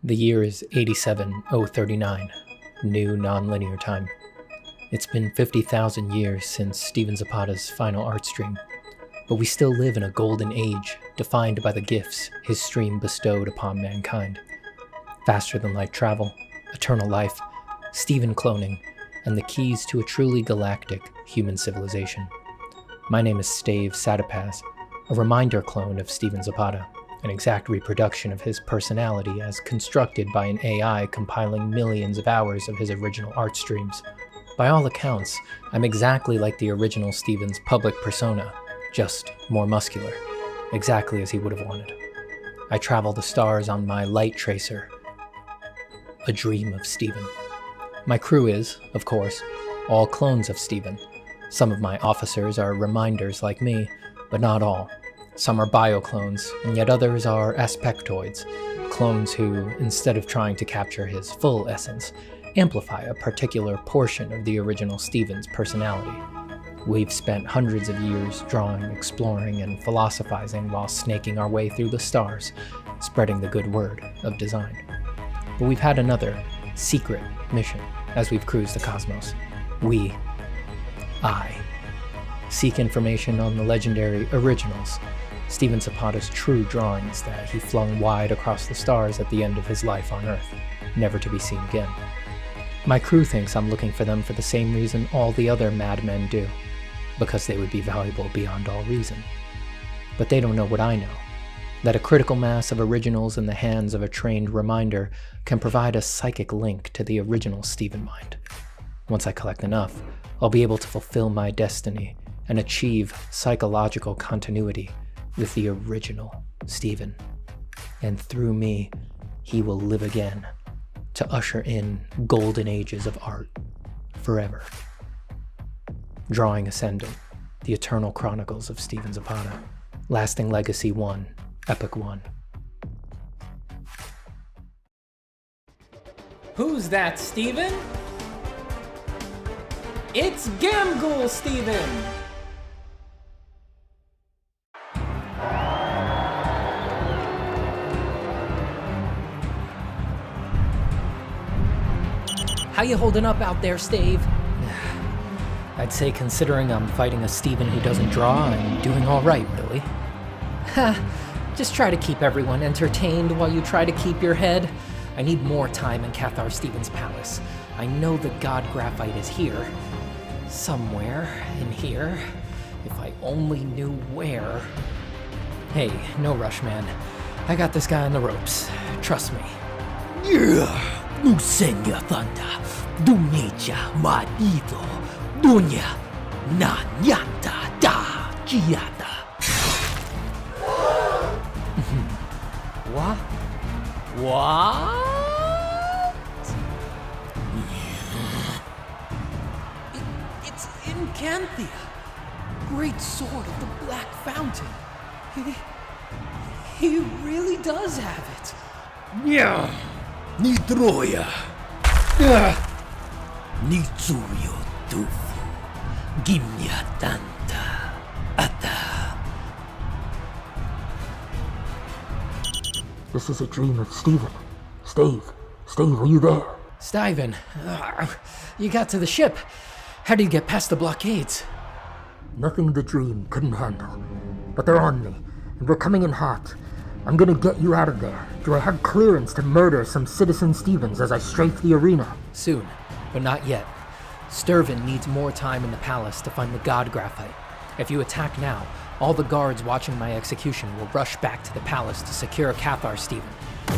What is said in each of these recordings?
The year is 87039, new nonlinear time. It's been 50,000 years since Stephen Zapata's final art stream, but we still live in a golden age defined by the gifts his stream bestowed upon mankind. Faster than light travel, eternal life, Stephen cloning, and the keys to a truly galactic human civilization. My name is Stave Satapaz, a reminder clone of Stephen Zapata, an exact reproduction of his personality as constructed by an AI compiling millions of hours of his original art streams. By all accounts, I'm exactly like the original Stephen's public persona, just more muscular, exactly as he would have wanted. I travel the stars on my light tracer, a dream of Stephen. My crew is, of course, all clones of Stephen. Some of my officers are reminders like me, but not all. Some are bioclones, and yet others are aspectoids, clones who, instead of trying to capture his full essence, amplify a particular portion of the original Stephen's personality. We've spent hundreds of years drawing, exploring, and philosophizing while snaking our way through the stars, spreading the good word of design. But we've had another, secret mission as we've cruised the cosmos. I seek information on the legendary originals, Stephen Zapata's true drawings that he flung wide across the stars at the end of his life on Earth, never to be seen again. My crew thinks I'm looking for them for the same reason all the other madmen do, because they would be valuable beyond all reason. But they don't know what I know, that a critical mass of originals in the hands of a trained reminder can provide a psychic link to the original Stephen mind. Once I collect enough, I'll be able to fulfill my destiny and achieve psychological continuity with the original Stephen. And through me, he will live again to usher in golden ages of art forever. Drawing Ascendant, the eternal chronicles of Stephen Zapata. Lasting Legacy 1, Epic 1. Who's that, Stephen? It's Gamghoul, Stephen! How you holding up out there, Stave? I'd say considering I'm fighting a Stephen who doesn't draw, I'm doing alright, really. Ha! Just try to keep everyone entertained while you try to keep your head. I need more time in Cathar Stephen's palace. I know the god Graphite is here. Somewhere in here. If I only knew where. Hey, no rush, man. I got this guy on the ropes. Trust me. Yeah! Nusenya Thunder, Duneja Madito, Dunya, Nanyata Da Giata. What? It's Incanthia, great sword of the Black Fountain. He really does have it. Yeah! Nitroya. Nitsuyo Tufu. Gimya Tanta. Ata. This is a dream of Stephen. Stave, are you there? Stephen, you got to the ship. How did you get past the blockades? Nothing the dream couldn't handle. But they're on me, and we're coming in hot. I'm gonna get you out of there. Do I have clearance to murder some citizen Stevens as I strafe the arena? Soon, but not yet. Sturvin needs more time in the palace to find the god Graphite. If you attack now, all the guards watching my execution will rush back to the palace to secure Cathar Stephen.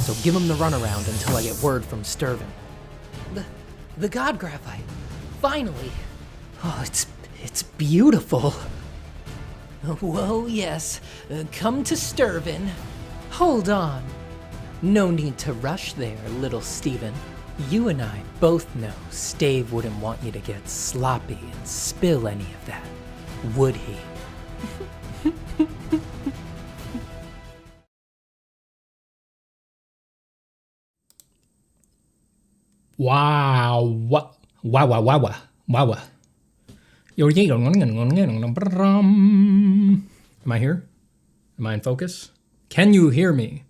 So give him the runaround until I get word from Sturvin. The god Graphite! Finally! Oh, it's beautiful. Whoa, yes. Come to Sturvin. Hold on. No need to rush there, little Stephen. You and I both know Stave wouldn't want you to get sloppy and spill any of that, would he? Wow. Am I here? Am I in focus? Can you hear me?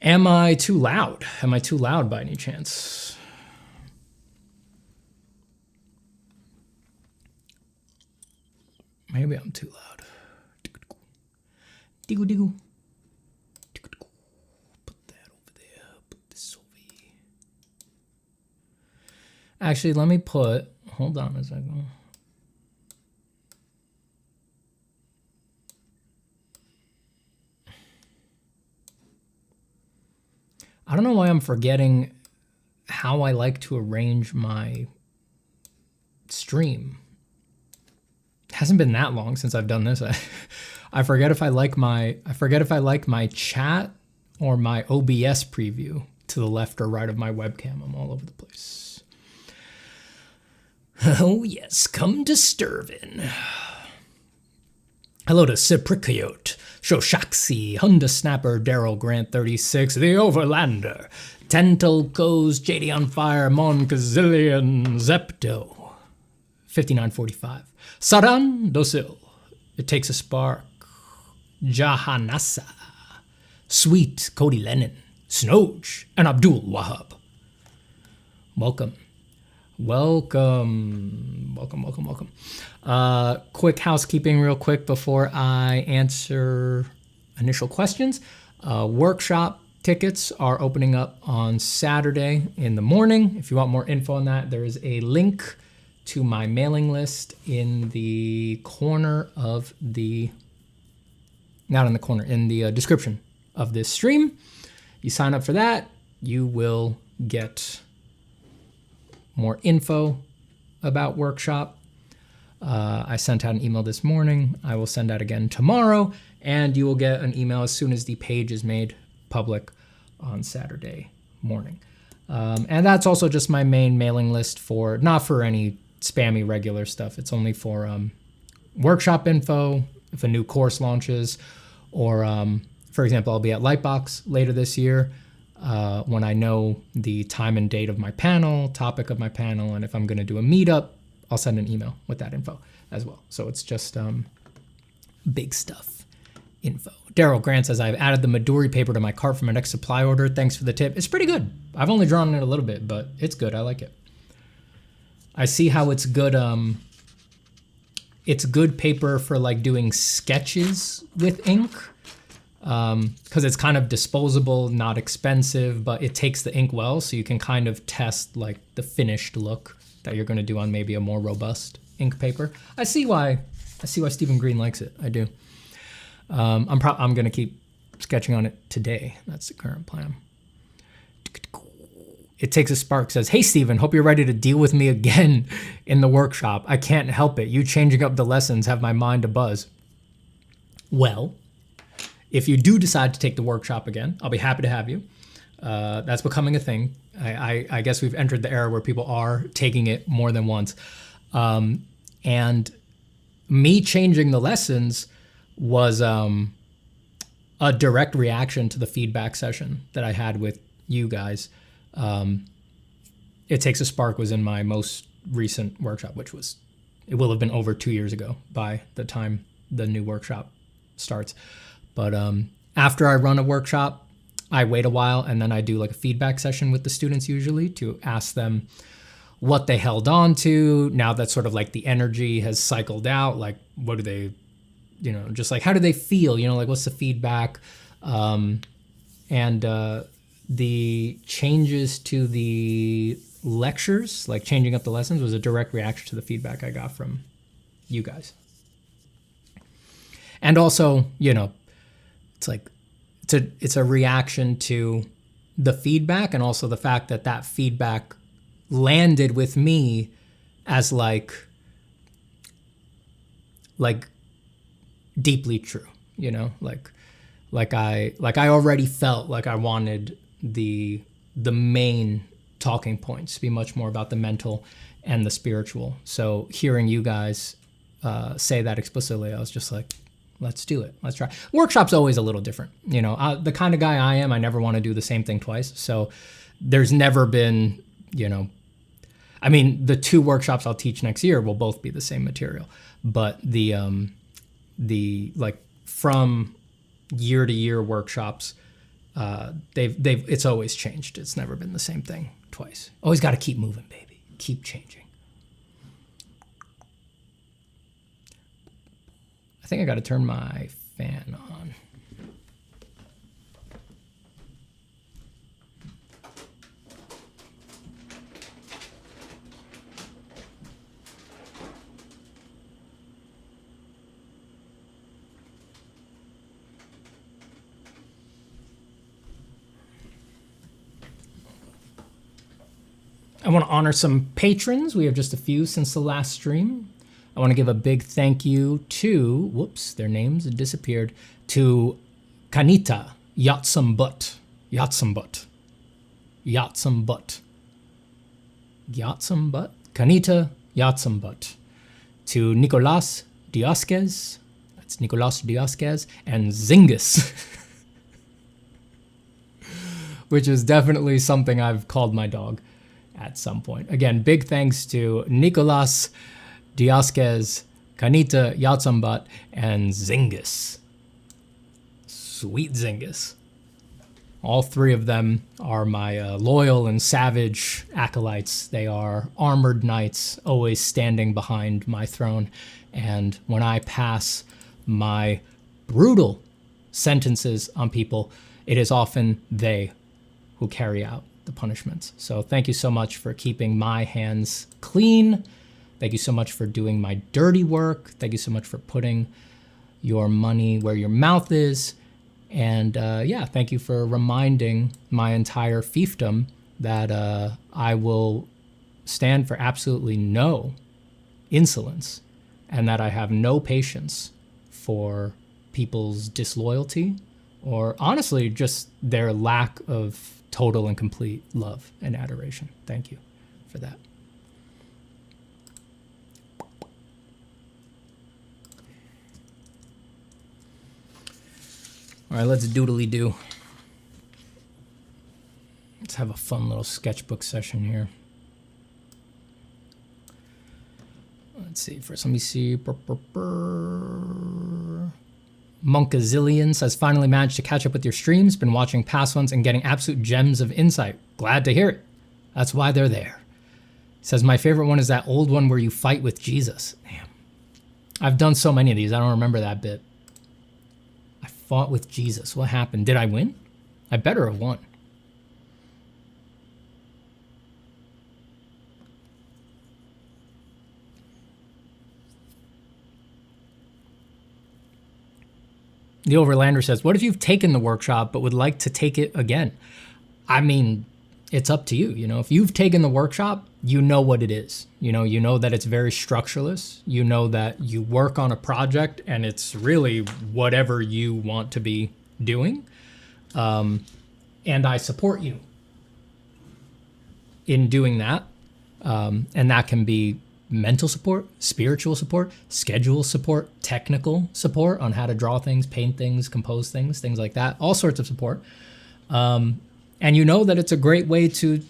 Am I too loud? Am I too loud by any chance? Maybe I'm too loud. Diggle diggle. Put that over there. Put this over here. Actually, let me put, hold on a second. I don't know why I'm forgetting how I like to arrange my stream. It hasn't been that long since I've done this. I forget if I like my chat or my OBS preview to the left or right of my webcam. I'm all over the place. Oh yes, come to Sturvin. Hello to Cipricote, Shoshaxi, Hunda Snapper, Daryl Grant 36, The Overlander, Tentalcos, JD on Fire, Mon Gazillion, Zepto, 5945, Saran Dosil, It Takes a Spark, Jahanasa, Sweet Cody Lennon, Snoj, and Abdul Wahab. Welcome. Welcome. Quick housekeeping real quick before I answer initial questions. Workshop tickets are opening up on Saturday in the morning. If you want more info on that, there is a link to my mailing list in the corner of the, not in the corner, in the description of this stream. You sign up for that, you will get more info about workshop. I sent out an email this morning. I will send out again tomorrow, and you will get an email as soon as the page is made public on Saturday morning. And that's also just my main mailing list for, not for any spammy regular stuff. It's only for workshop info, if a new course launches, or for example, I'll be at Lightbox later this year. When I know the time and date of my panel, topic of my panel, and if I'm going to do a meetup, I'll send an email with that info as well. So it's just big stuff info. Daryl Grant says, I've added the Midori paper to my cart for my next supply order. Thanks for the tip. It's pretty good. I've only drawn on it a little bit, but it's good. I like it. I see how it's good. It's good paper for like doing sketches with ink. Because it's kind of disposable, not expensive, but it takes the ink well, so you can kind of test like the finished look that you're going to do on maybe a more robust ink paper. I see why Stephen Green likes it. I do. I'm going to keep sketching on it today. That's the current plan. It Takes a Spark says, hey Stephen, hope you're ready to deal with me again in the workshop. I can't help it. You changing up the lessons have my mind abuzz. Well, if you do decide to take the workshop again, I'll be happy to have you. That's becoming a thing. I guess we've entered the era where people are taking it more than once. And me changing the lessons was a direct reaction to the feedback session that I had with you guys. It Takes a Spark was in my most recent workshop, which was, it will have been over 2 years ago by the time the new workshop starts. But after I run a workshop, I wait a while and then I do like a feedback session with the students usually to ask them what they held on to now that sort of like the energy has cycled out. Like, what do they, just like, how do they feel? Like, what's the feedback? And the changes to the lectures, like changing up the lessons, was a direct reaction to the feedback I got from you guys. And also, it's like, it's a reaction to the feedback, and also the fact that that feedback landed with me as like deeply true, like I already felt like I wanted the main talking points to be much more about the mental and the spiritual. So hearing you guys say that explicitly, I was just like, let's do it. Let's try. Workshop's always a little different. The kind of guy I am, I never want to do the same thing twice. So there's never been, the 2 workshops I'll teach next year will both be the same material. But the like from year to year workshops, It's always changed. It's never been the same thing twice. Always got to keep moving, baby. Keep changing. I think I got to turn my fan on. I want to honor some patrons. We have just a few since the last stream. I want to give a big thank you to, whoops, their names had disappeared, to Kanita Yatsambut. Yatsambut. Kanita Yatsambut. To Nicolas Diasquez, that's Nicolas Diasquez, and Zingus, which is definitely something I've called my dog at some point. Again, big thanks to Nicolas Diasquez, Kanita Yatsambat, and Zingus. Sweet Zingus. All three of them are my loyal and savage acolytes. They are armored knights, always standing behind my throne. And when I pass my brutal sentences on people, it is often they who carry out the punishments. So thank you so much for keeping my hands clean. Thank you so much for doing my dirty work. Thank you so much for putting your money where your mouth is. And yeah, thank you for reminding my entire fiefdom that I will stand for absolutely no insolence and that I have no patience for people's disloyalty or honestly just their lack of total and complete love and adoration. Thank you for that. All right, let's doodly do. Let's have a fun little sketchbook session here. Let's see, first let me see. Monkazillion says, finally managed to catch up with your streams, been watching past ones and getting absolute gems of insight. Glad to hear it. That's why they're there. Says, my favorite one is that old one where you fight with Jesus. Damn. I've done so many of these, I don't remember that bit. I fought with Jesus. What happened? Did I win? I better have won. The Overlander says, what if you've taken the workshop but would like to take it again? I mean, it's up to you. You know, if you've taken the workshop, you know what it is. You know that it's very structureless. You know that you work on a project and it's really whatever you want to be doing. And I support you in doing that. And that can be mental support, spiritual support, schedule support, technical support on how to draw things, paint things, compose things, things like that, all sorts of support. And you know that it's a great way to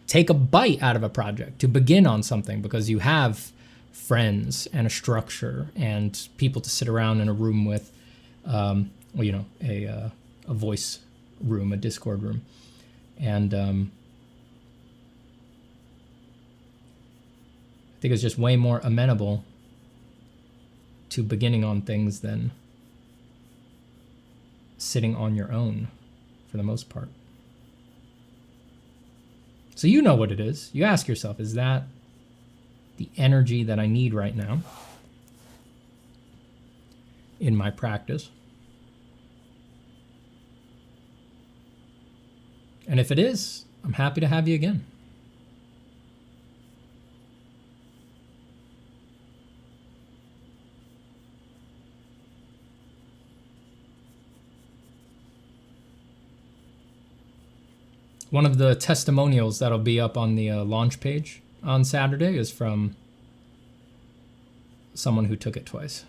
take a bite out of a project, to begin on something because you have friends and a structure and people to sit around in a room with, a voice room, a Discord room. And I think it's just way more amenable to beginning on things than sitting on your own for the most part. So you know what it is. You ask yourself, is that the energy that I need right now in my practice? And if it is, I'm happy to have you again. One of the testimonials that'll be up on the launch page on Saturday is from someone who took it twice.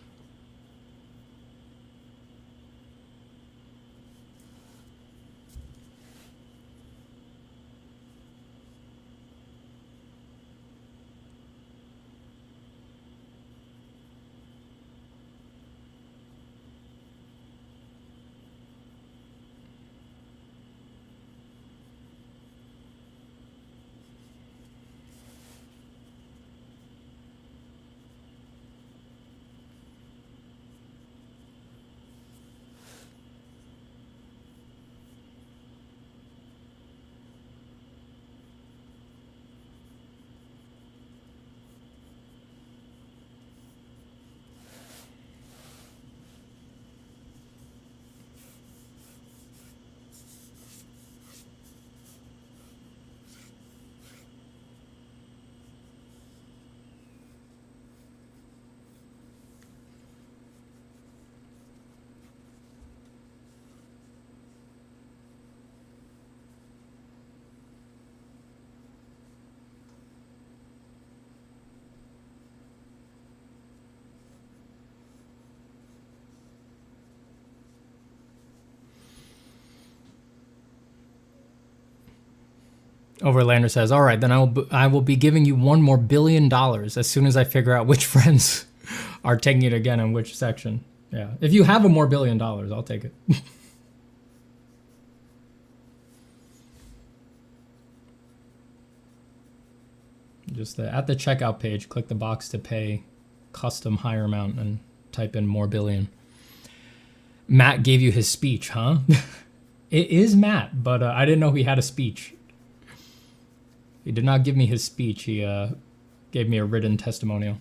Overlander says, "All right, then I will be giving you $1 billion as soon as I figure out which friends are taking it again in which section." Yeah, if you have $1 billion, I'll take it. Just at the checkout page, click the box to pay custom higher amount and type in more billion. Matt gave you his speech, huh? It is Matt, but I didn't know he had a speech. He did not give me his speech. He gave me a written testimonial.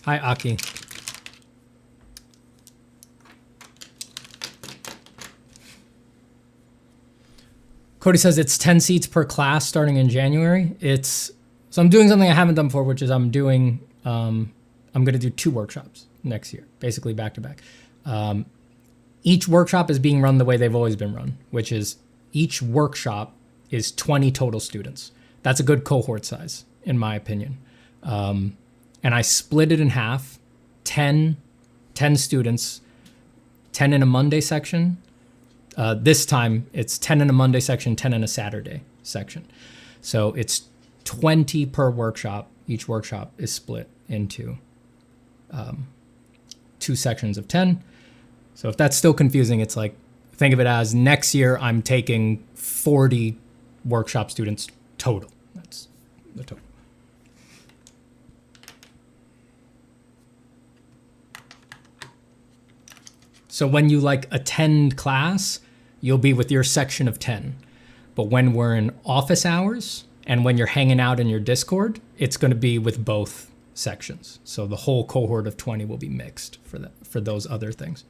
Hi, Aki. Cody says it's 10 seats per class starting in January. So I'm doing something I haven't done before, which is I'm going to do 2 workshops next year, basically back to back. Each workshop is being run the way they've always been run, which is each workshop is 20 total students. That's a good cohort size, in my opinion. And I split it in half, 10 students, 10 in a Monday section. This time it's 10 in a Monday section, 10 in a Saturday section. So it's 20 per workshop. Each workshop is split into 2 sections of 10. So if that's still confusing, it's like, think of it as next year I'm taking 40 workshop students total. That's the total. So when you attend class, you'll be with your section of 10. But when we're in office hours and when you're hanging out in your Discord, it's going to be with both sections. So the whole cohort of 20 will be mixed for those other things.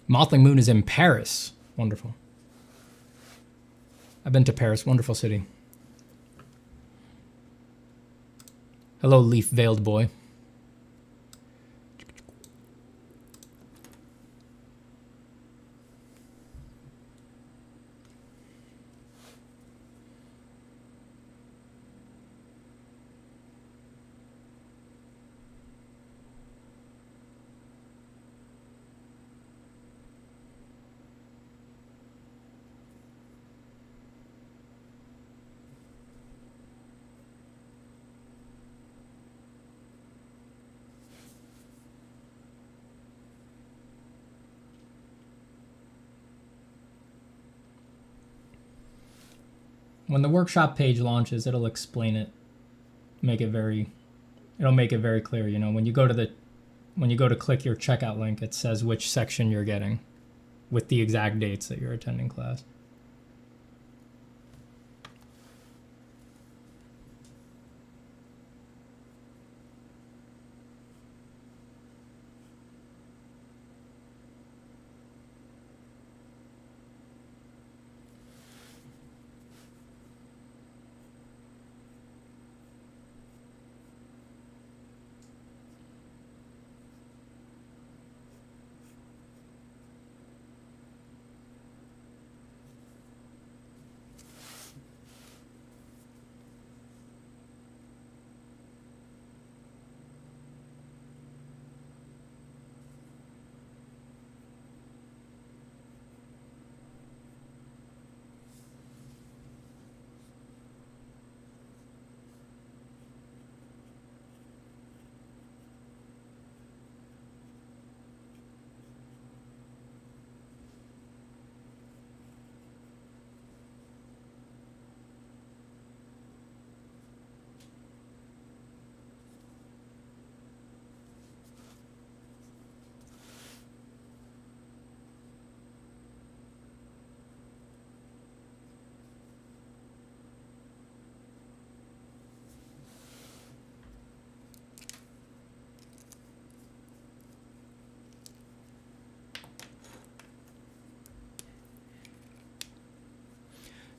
Mothling Moon is in Paris. Wonderful. I've been to Paris. Wonderful city. Hello, Leaf Veiled Boy. When the workshop page launches, it'll explain it, it'll make it very clear. You know, when you go to click your checkout link, it says which section you're getting with the exact dates that you're attending class.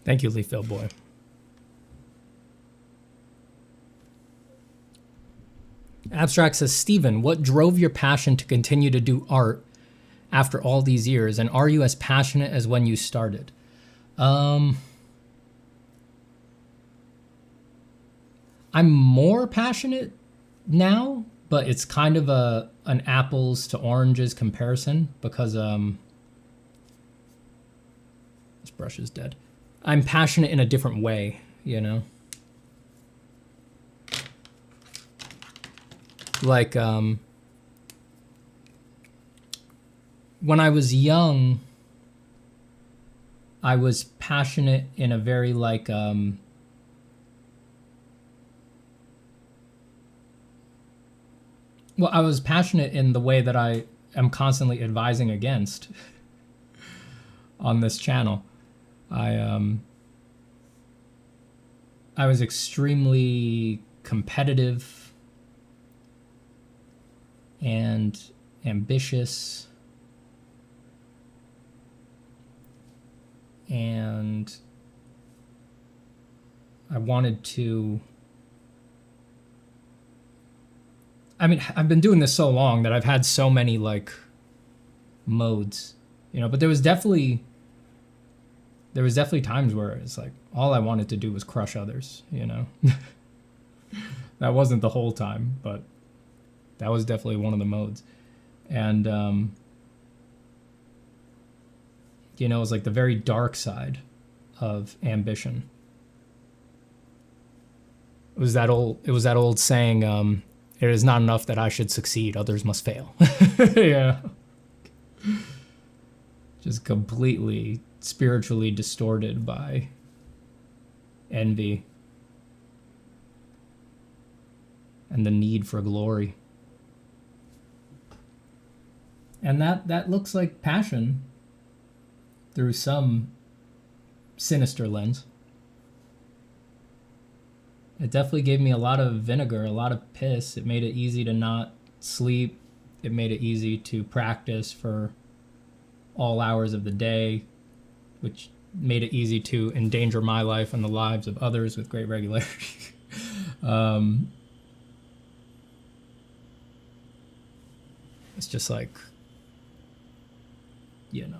Thank you, Leafville Boy. Abstract says, Steven, what drove your passion to continue to do art after all these years? And are you as passionate as when you started? I'm more passionate now, but it's kind of an apples to oranges comparison because this brush is dead. I'm passionate in a different way, you know? Like, when I was young, I was passionate in a very, like, well, I was passionate in the way that I am constantly advising against on this channel. I was extremely competitive and ambitious, and I wanted to, I mean, I've been doing this so long that I've had so many like modes, you know, but there was definitely times where it's like all I wanted to do was crush others, you know. That wasn't the whole time, but that was definitely one of the modes. And you know, it was like the very dark side of ambition. It was that old saying, it is not enough that I should succeed, others must fail. Yeah. Just completely spiritually distorted by envy and the need for glory. And that looks like passion through some sinister lens. It definitely gave me a lot of vinegar, a lot of piss. It made it easy to not sleep. It made it easy to practice for all hours of the day, which made it easy to endanger my life and the lives of others with great regularity. It's just like, you know,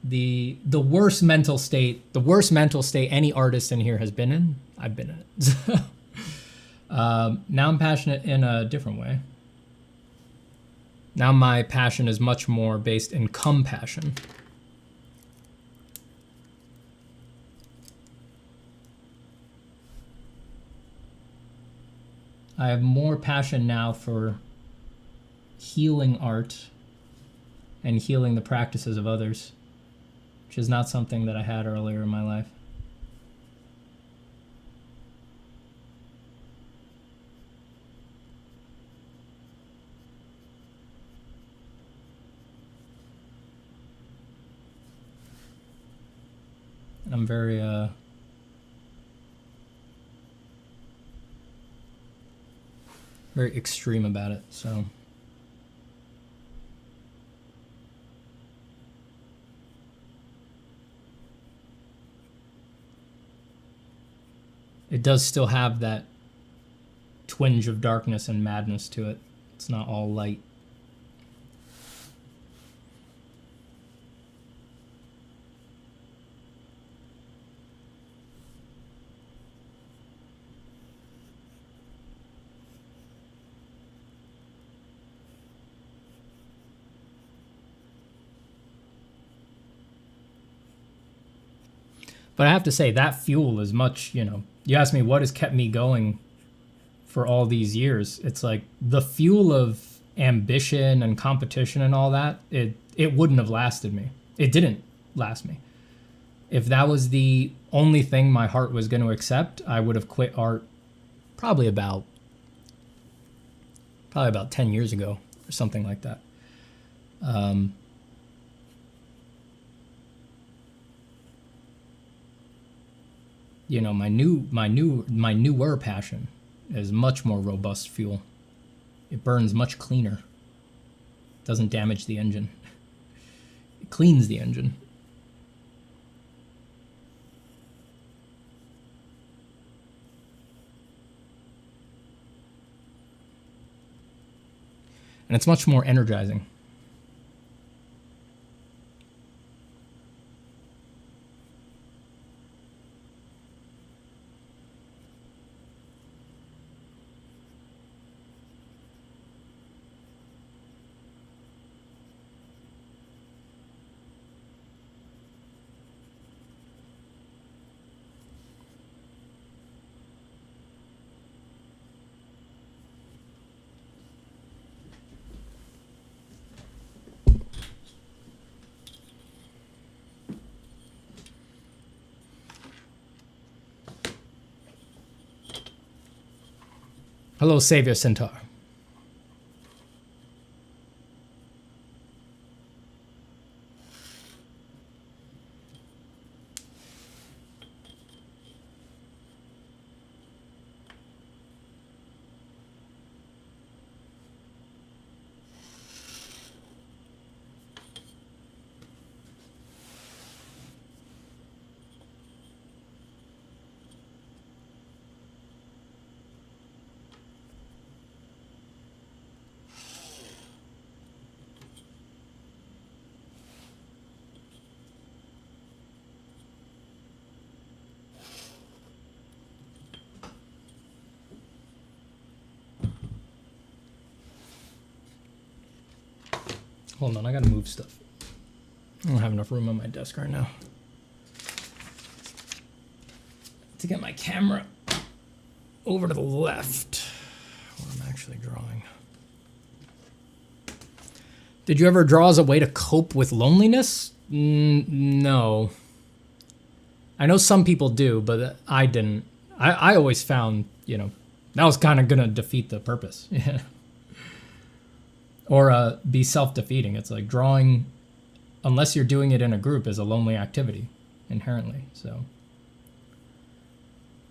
the worst mental state any artist in here has been in, I've been in it. Now I'm passionate in a different way. Now my passion is much more based in compassion. I have more passion now for healing art and healing the practices of others, which is not something that I had earlier in my life. And I'm very very extreme about it, so it does still have that twinge of darkness and madness to it. It's not all light. But I have to say, that fuel is much, you know, you ask me what has kept me going for all these years. It's like the fuel of ambition and competition and all that, it wouldn't have lasted me. It didn't last me. If that was the only thing my heart was going to accept, I would have quit art probably about 10 years ago or something like that. You know, my newer passion is much more robust fuel. It burns much cleaner. It doesn't damage the engine. It cleans the engine. And it's much more energizing. Hello, Savior Centaur. Hold on, I gotta move stuff. I don't have enough room on my desk right now. To get my camera over to the left, where I'm actually drawing. Did you ever draw as a way to cope with loneliness? No. I know some people do, but I didn't. I always found, that was kind of gonna defeat the purpose. Yeah. Or be self-defeating. It's like drawing, unless you're doing it in a group, is a lonely activity inherently. So,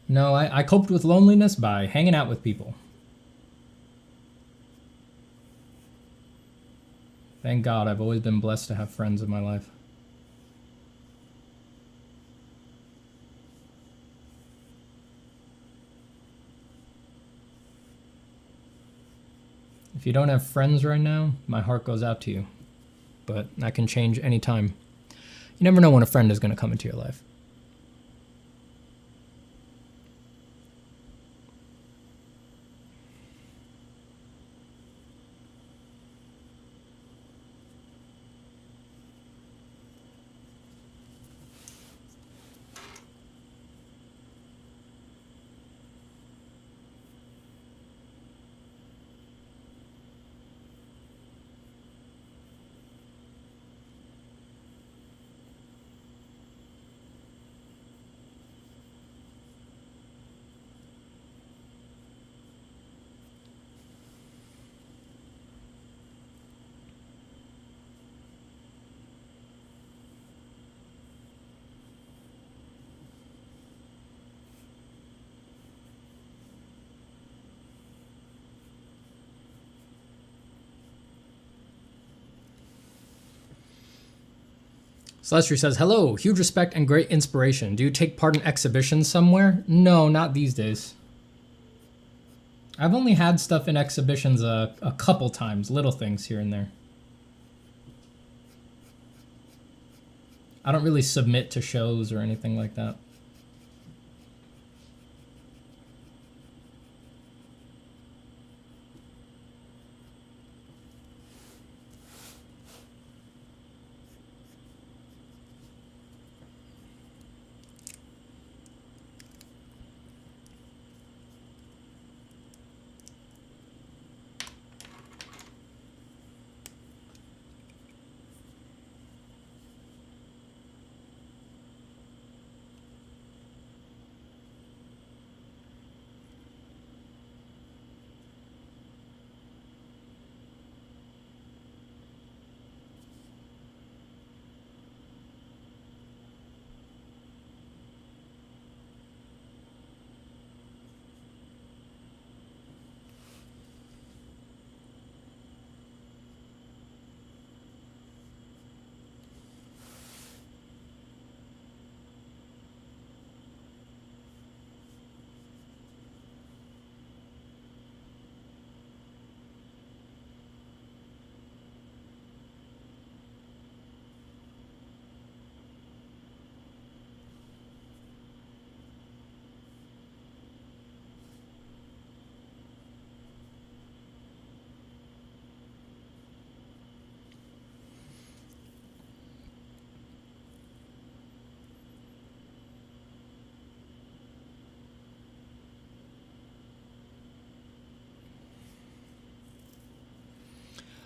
no, I coped with loneliness by hanging out with people. Thank God, I've always been blessed to have friends in my life. If you don't have friends right now, my heart goes out to you. But that can change anytime. You never know when a friend is going to come into your life. Celestri says, hello, huge respect and great inspiration. Do you take part in exhibitions somewhere? No, not these days. I've only had stuff in exhibitions a couple times, little things here and there. I don't really submit to shows or anything like that.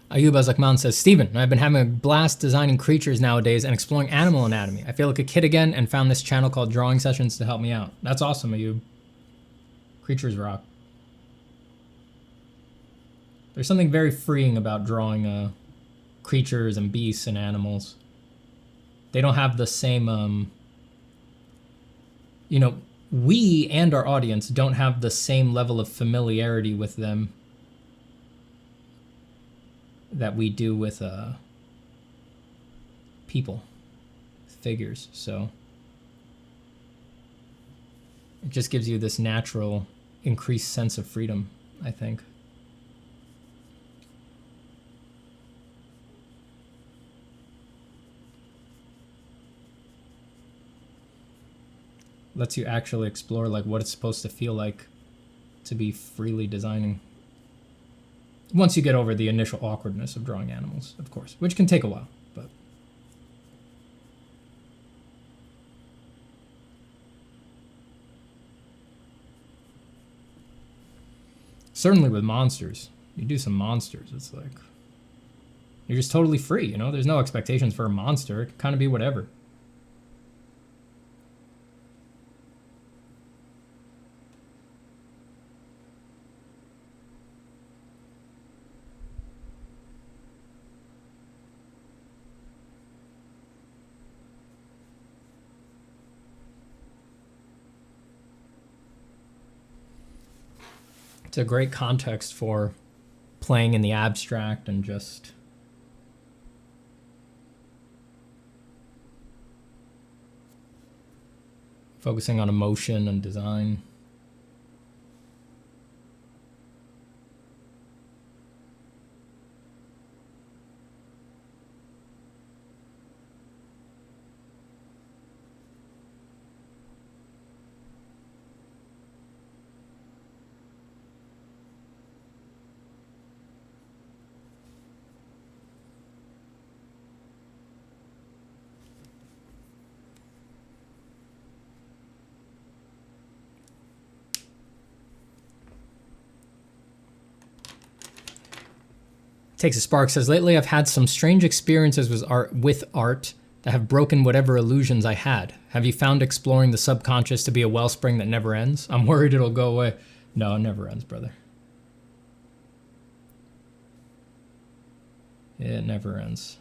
Ayub Azakman says, Steven, I've been having a blast designing creatures nowadays and exploring animal anatomy. I feel like a kid again and found this channel called Drawing Sessions to help me out. That's awesome, Ayub. Creatures rock. There's something very freeing about drawing creatures and beasts and animals. They don't have the same, you know, we and our audience don't have the same level of familiarity with them that we do with people, figures. So it just gives you this natural increased sense of freedom, I think. Lets you actually explore like what it's supposed to feel like to be freely designing. Once you get over the initial awkwardness of drawing animals, of course, which can take a while, but certainly with monsters, you do some monsters, it's like you're just totally free, you know? There's no expectations for a monster. It can kind of be whatever. It's a great context for playing in the abstract and just focusing on emotion and design. Takes a Spark says, lately I've had some strange experiences with art that have broken whatever illusions I had. Have you found exploring the subconscious to be a wellspring that never ends? I'm worried it'll go away. No, it never ends, brother. It never ends.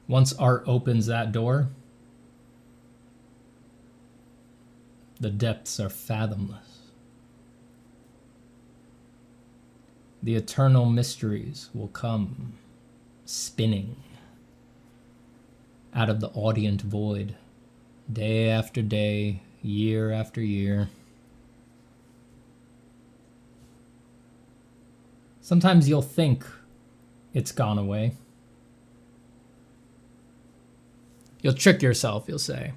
Once art opens that door, the depths are fathomless. The eternal mysteries will come spinning out of the audient void, day after day, year after year. Sometimes you'll think it's gone away. You'll trick yourself, you'll say,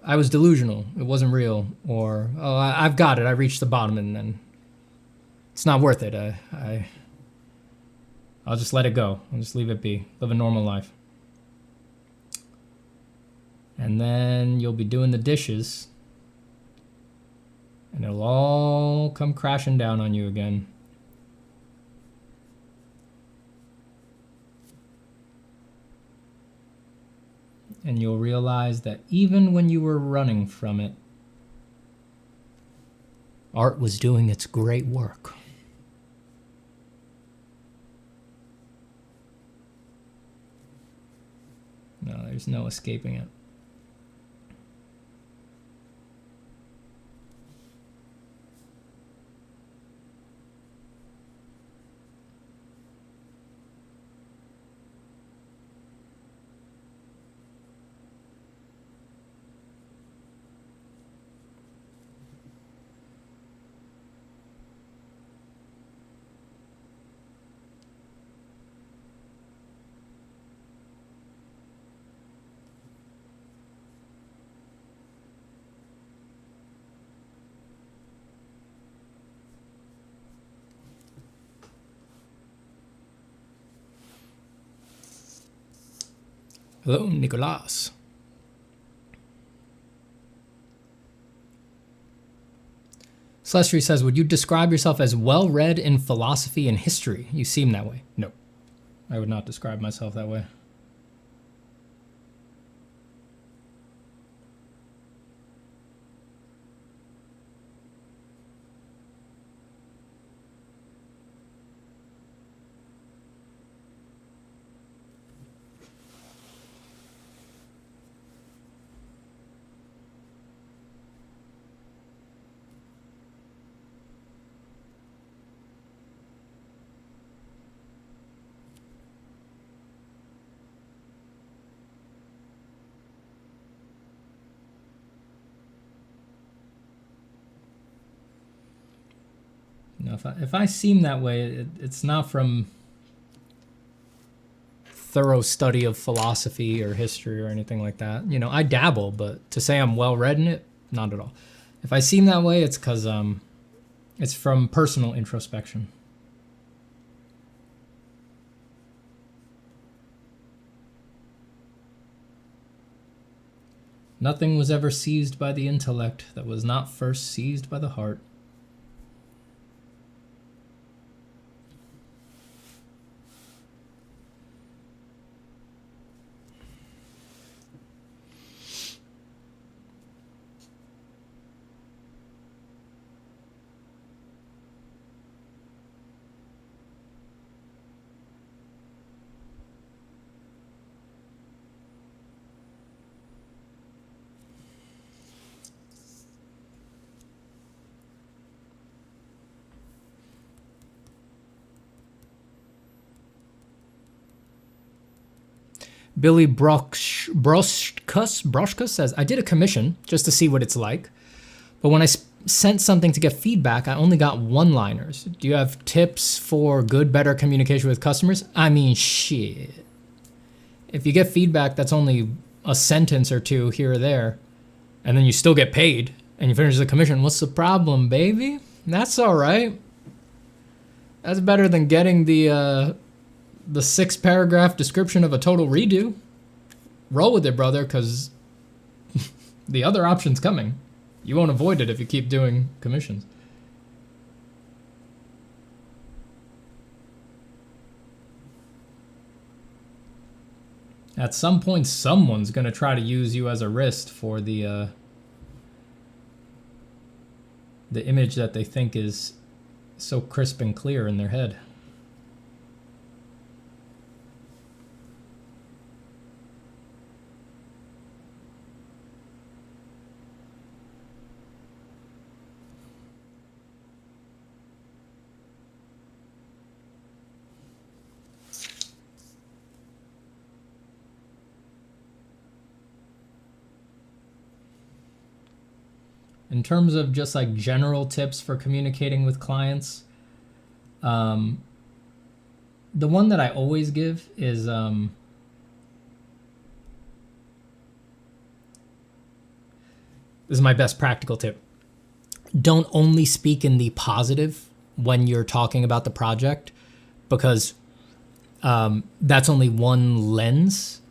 I was delusional, it wasn't real, or, oh, I've got it, I reached the bottom, and then it's not worth it. I'll just let it go. I'll just leave it be. Live a normal life. And then you'll be doing the dishes, and it'll all come crashing down on you again. And you'll realize that even when you were running from it, art was doing its great work. No, there's no escaping it. Hello, Nicolas. Celestri says, would you describe yourself as well-read in philosophy and history? You seem that way. No, I would not describe myself that way. No, if I seem that way, it's not from thorough study of philosophy or history or anything like that. You know, I dabble, but to say I'm well read in it, not at all. If I seem that way, it's because it's from personal introspection. Nothing was ever seized by the intellect that was not first seized by the heart. Billy Broshka says, I did a commission just to see what it's like, but when I sent something to get feedback, I only got one-liners. Do you have tips for good, better communication with customers? I mean, shit. If you get feedback that's only a sentence or two here or there, and then you still get paid, and you finish the commission, what's the problem, baby? That's all right. That's better than getting the 6-paragraph description of a total redo. Roll with it, brother, because the other option's coming. You won't avoid it if you keep doing commissions. At some point, someone's going to try to use you as a wrist for the image that they think is so crisp and clear in their head. In terms of just like general tips for communicating with clients, the one that I always give is this is my best practical tip. Don't only speak in the positive when you're talking about the project, because that's only one lens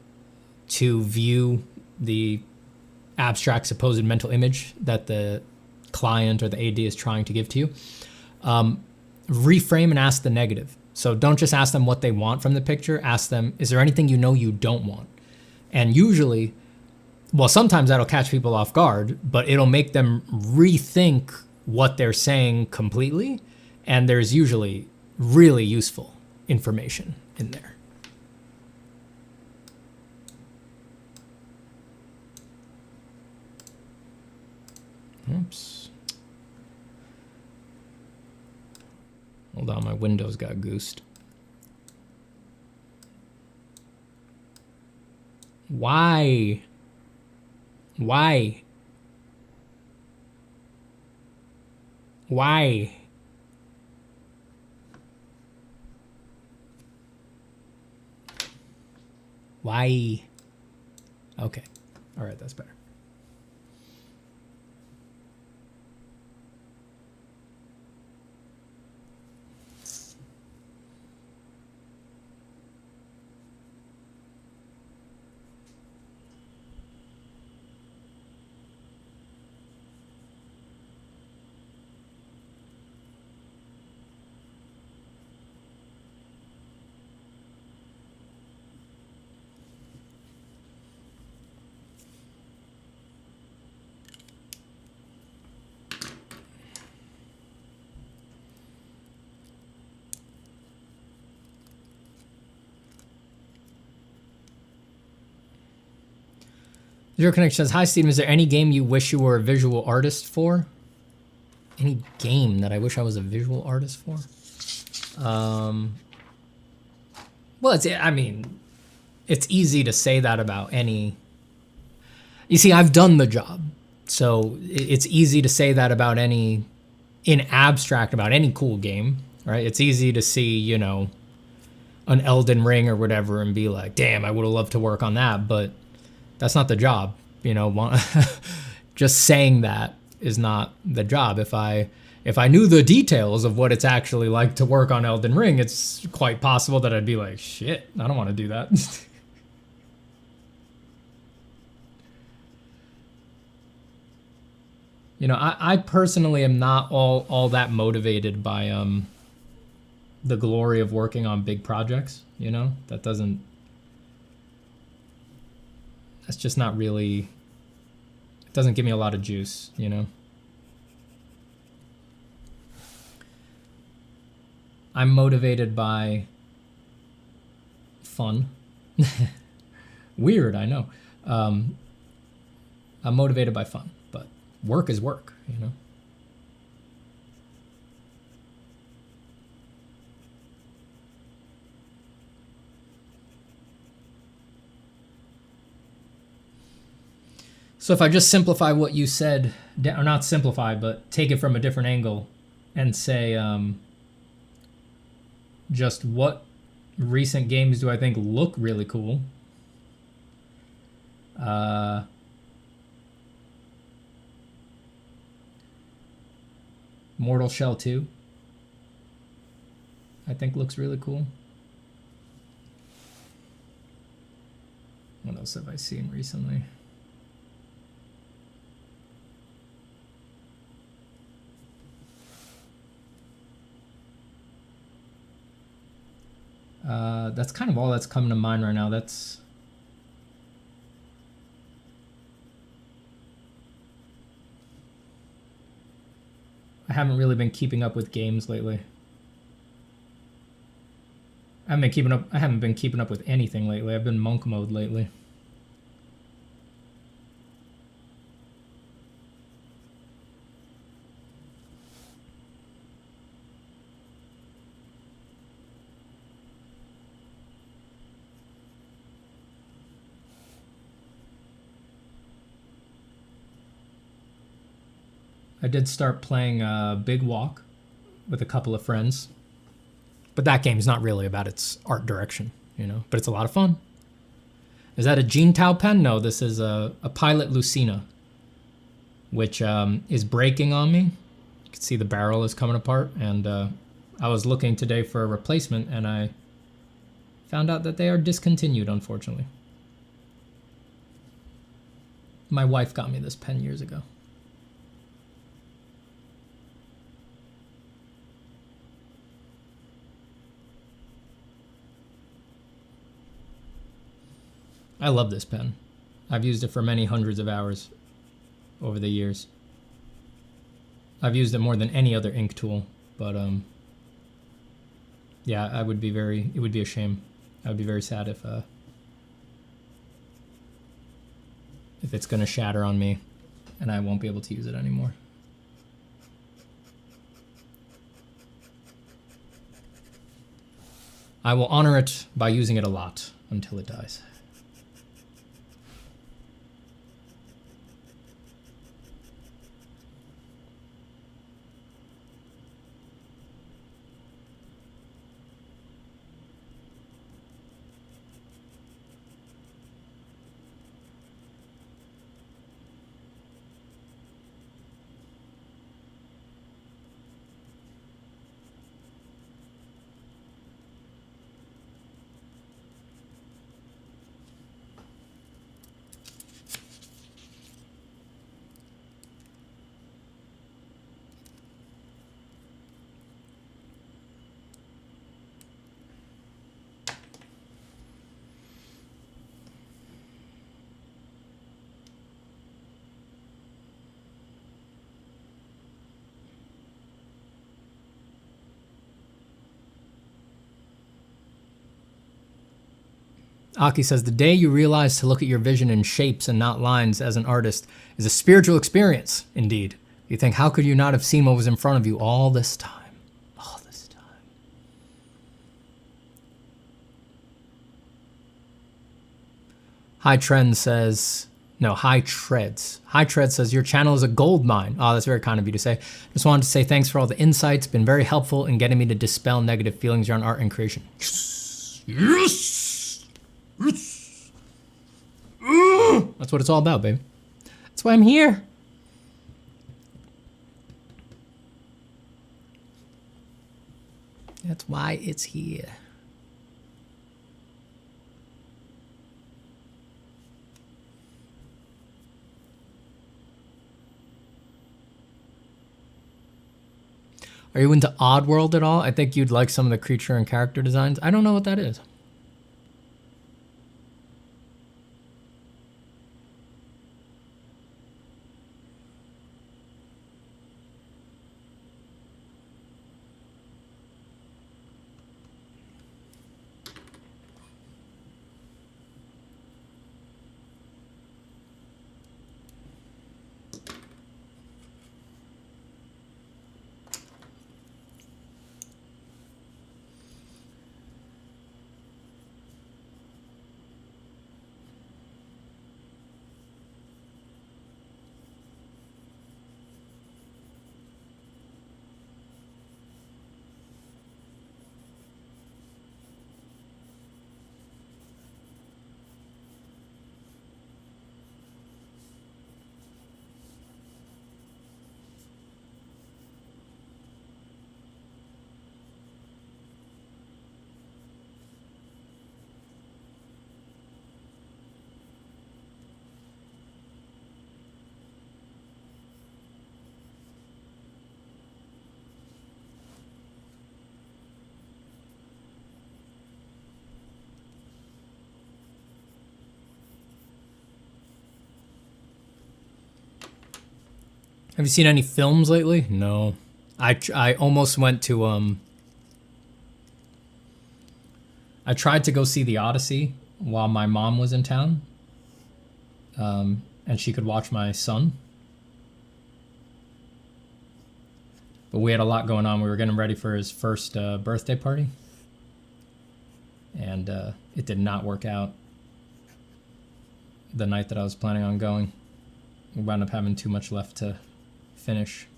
to view the abstract supposed mental image that the client or the AD is trying to give to you. Reframe and ask the negative. So don't just ask them what they want from the picture. Ask them, is there anything you know you don't want? And usually, well, sometimes that'll catch people off guard, but it'll make them rethink what they're saying completely. And there's usually really useful information in there. Oops. Hold on, my Windows got goosed. Why? Why? Why? Why? Okay. All right, that's better. Zero Connection says, "Hi Steven, is there any game you wish you were a visual artist for?" Any game that I wish I was a visual artist for? Well, it's easy to say that about any. You see, I've done the job, so it's easy to say that about any, in abstract, about any cool game, right? It's easy to see, you know, an Elden Ring or whatever and be like, damn, I would have loved to work on that, but that's not the job, you know. Just saying that is not the job. If I knew the details of what it's actually like to work on Elden Ring, it's quite possible that I'd be like, shit, I don't want to do that. You know, I personally am not all that motivated by the glory of working on big projects, you know? That's just not really, it doesn't give me a lot of juice, you know? I'm motivated by fun. Weird, I know. I'm motivated by fun, but work is work, you know? So if I just simplify what you said, or not simplify, but take it from a different angle and say, just what recent games do I think look really cool? Mortal Shell 2, I think looks really cool. What else have I seen recently? That's kind of all that's coming to mind right now. I haven't really been keeping up with games lately. I haven't been keeping up with anything lately. I've been monk mode lately. I did start playing Big Walk with a couple of friends. But that game's not really about its art direction, you know? But it's a lot of fun. Is that a Jintao pen? No, this is a Pilot Lucina, which is breaking on me. You can see the barrel is coming apart. And I was looking today for a replacement, and I found out that they are discontinued, unfortunately. My wife got me this pen years ago. I love this pen. I've used it for many hundreds of hours over the years. I've used it more than any other ink tool, but yeah, it would be a shame. I would be very sad if it's gonna shatter on me and I won't be able to use it anymore. I will honor it by using it a lot until it dies. Aki says, the day you realize to look at your vision in shapes and not lines as an artist is a spiritual experience, indeed. You think, how could you not have seen what was in front of you all this time? All this time. High Treads says, your channel is a gold mine. Oh, that's very kind of you to say. Just wanted to say thanks for all the insights. Been very helpful in getting me to dispel negative feelings around art and creation. Yes! That's what it's all about, baby. That's why I'm here. That's why it's here. Are you into Oddworld at all? I think you'd like some of the creature and character designs. I don't know what that is. Have you seen any films lately? No. I almost went to I tried to go see The Odyssey while my mom was in town. And she could watch my son. But we had a lot going on. We were getting ready for his first birthday party. And it did not work out the night that I was planning on going. We wound up having too much left to finish.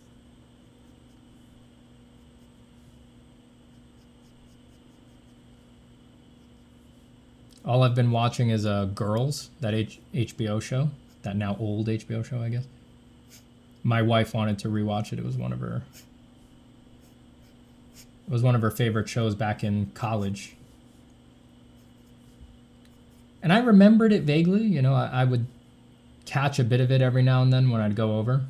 All I've been watching is Girls, that HBO show, that now old HBO show, I guess. My wife wanted to rewatch it. It was one of her favorite shows back in college. And I remembered it vaguely, you know, I would catch a bit of it every now and then when I'd go over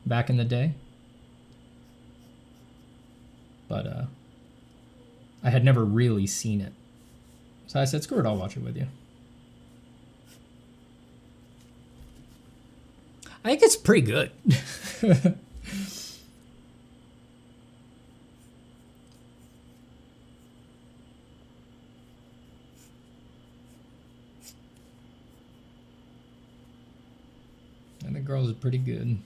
back in the day. But I had never really seen it. So I said, screw it, I'll watch it with you. I think it's pretty good. And the Girls is pretty good.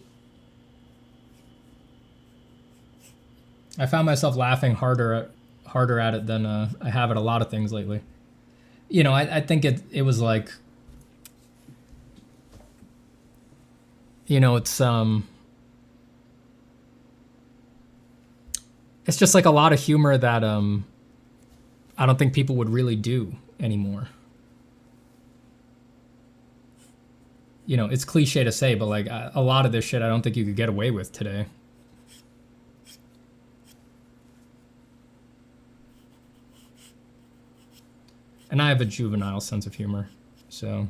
I found myself laughing harder at it than I have at a lot of things lately. You know, I think it was like, you know, it's just like a lot of humor that I don't think people would really do anymore. You know, it's cliche to say, but like a lot of this shit I don't think you could get away with today. And I have a juvenile sense of humor, so.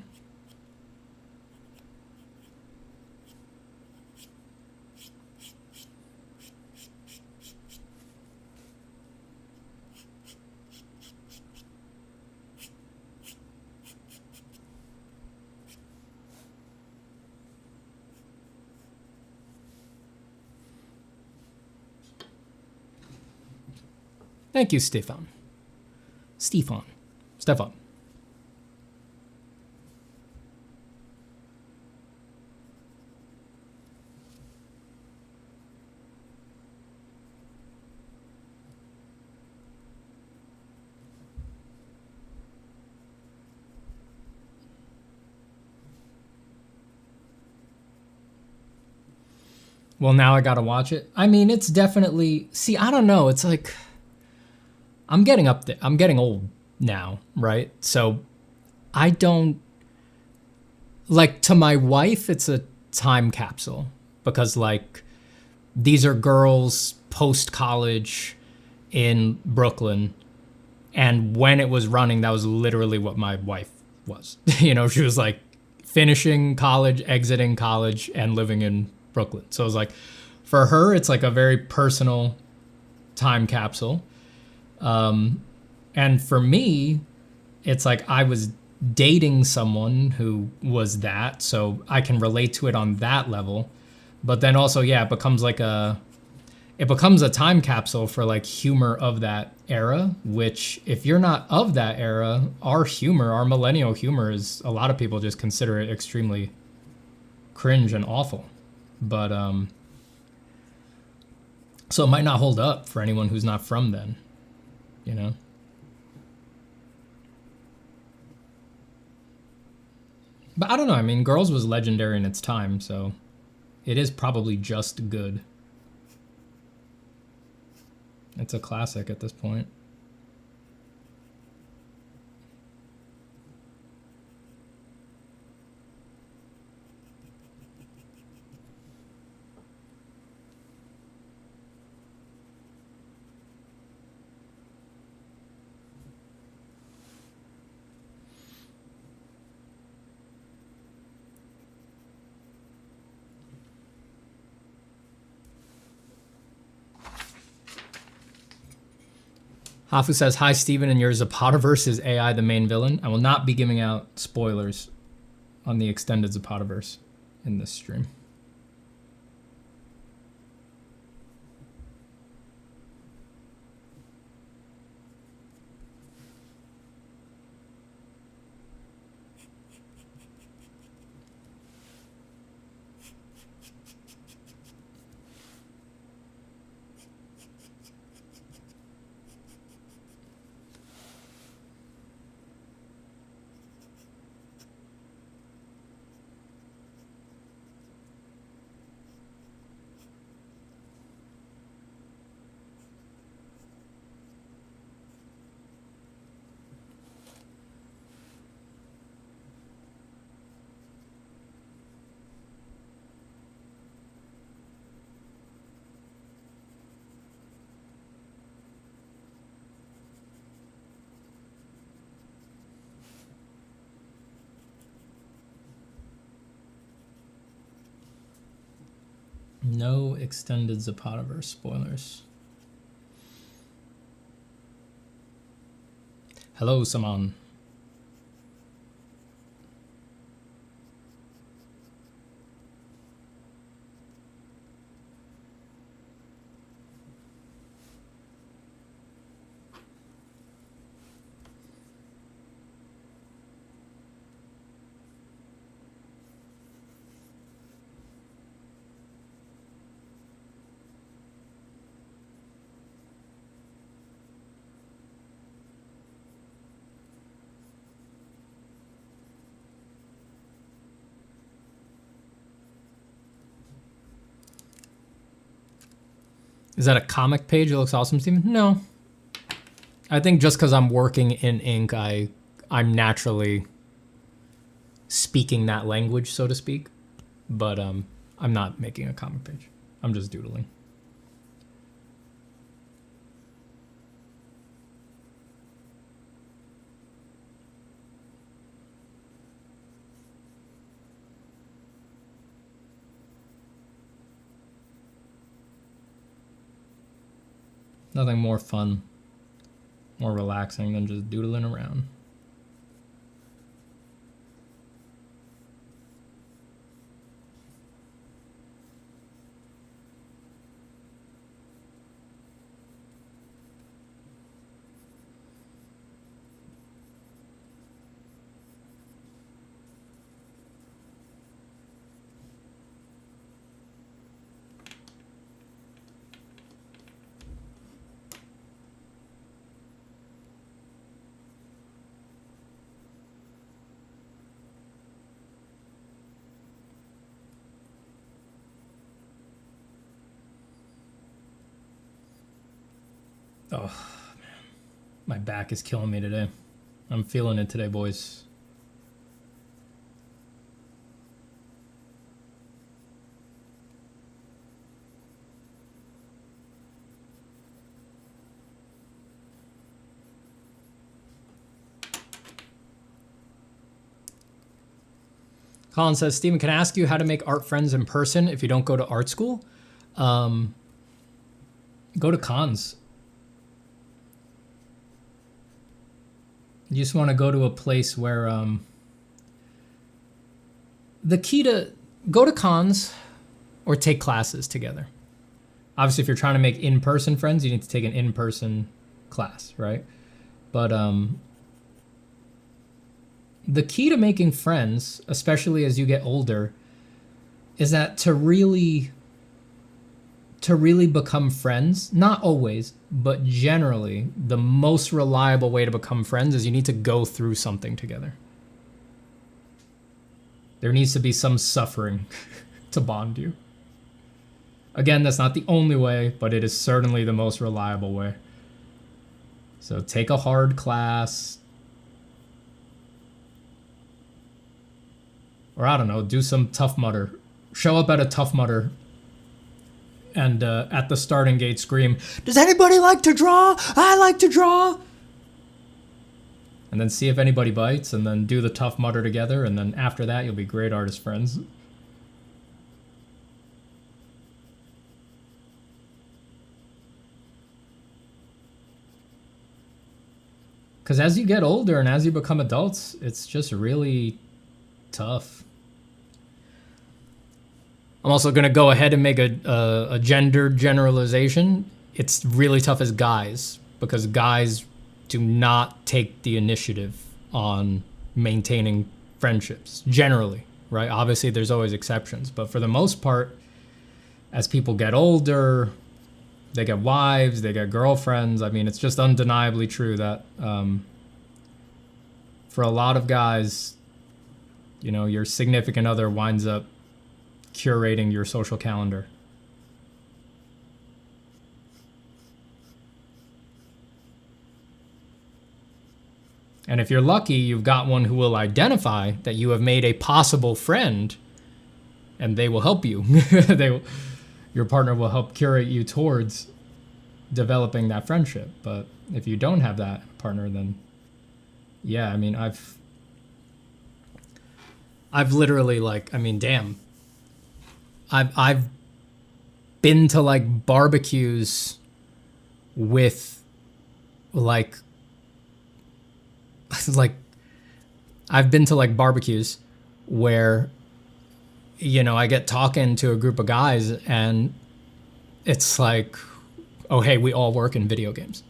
Thank you, Stefan. Step up. Well, now I gotta watch it. I mean, it's definitely. See, I don't know. It's like I'm getting up there. I'm getting old now, right? So I don't like to my wife. It's a time capsule because like these are girls post college in Brooklyn, and when it was running, that was literally what my wife was. You know, she was like finishing college, exiting college, and living in Brooklyn. So it was like, for her, it's like a very personal time capsule. And for me, it's like I was dating someone who was that, so I can relate to it on that level. But then also, yeah, it becomes a time capsule for like humor of that era, which if you're not of that era, our humor, our millennial humor is, a lot of people just consider it extremely cringe and awful. But so it might not hold up for anyone who's not from then, you know? But I don't know, I mean, Girls was legendary in its time, so it is probably just good. It's a classic at this point. Hafu says, hi, Steven, and your Zapataverse is AI the main villain. I will not be giving out spoilers on the extended Zapataverse in this stream. No extended Zapataverse spoilers. Hello, Saman. Is that a comic page? It looks awesome, Steven. No. I think just because I'm working in ink, I'm naturally speaking that language, so to speak. But I'm not making a comic page. I'm just doodling. Nothing more fun, more relaxing than just doodling around. My back is killing me today. I'm feeling it today, boys. Colin says, Stephen, can I ask you how to make art friends in person if you don't go to art school? Go to cons. You just want to go to a place where the key to go to cons or take classes together. Obviously, if you're trying to make in-person friends, you need to take an in-person class, right? But the key to making friends, especially as you get older, is that to really become friends, not always, but generally, the most reliable way to become friends is you need to go through something together. There needs to be some suffering to bond you. Again, that's not the only way, but it is certainly the most reliable way. So take a hard class. Or I don't know, do some Tough Mudder. Show up at a Tough Mudder and at the starting gate scream, "Does anybody like to draw? I like to draw!" And then see if anybody bites, and then do the Tough Mudder together, and then after that, you'll be great artist friends. Because as you get older and as you become adults, it's just really tough. I'm also going to go ahead and make a gender generalization. It's really tough as guys because guys do not take the initiative on maintaining friendships generally, right? Obviously, there's always exceptions, but for the most part, as people get older, they get wives, they get girlfriends. I mean, it's just undeniably true that for a lot of guys, you know, your significant other winds up curating your social calendar. And if you're lucky, you've got one who will identify that you have made a possible friend, and they will help you. Your partner will help curate you towards developing that friendship. But if you don't have that partner, then yeah, I mean, I've literally, like, I mean, damn. I've been to like barbecues with like I've been to like barbecues where, you know, I get talking to a group of guys and it's like, oh, hey, we all work in video games.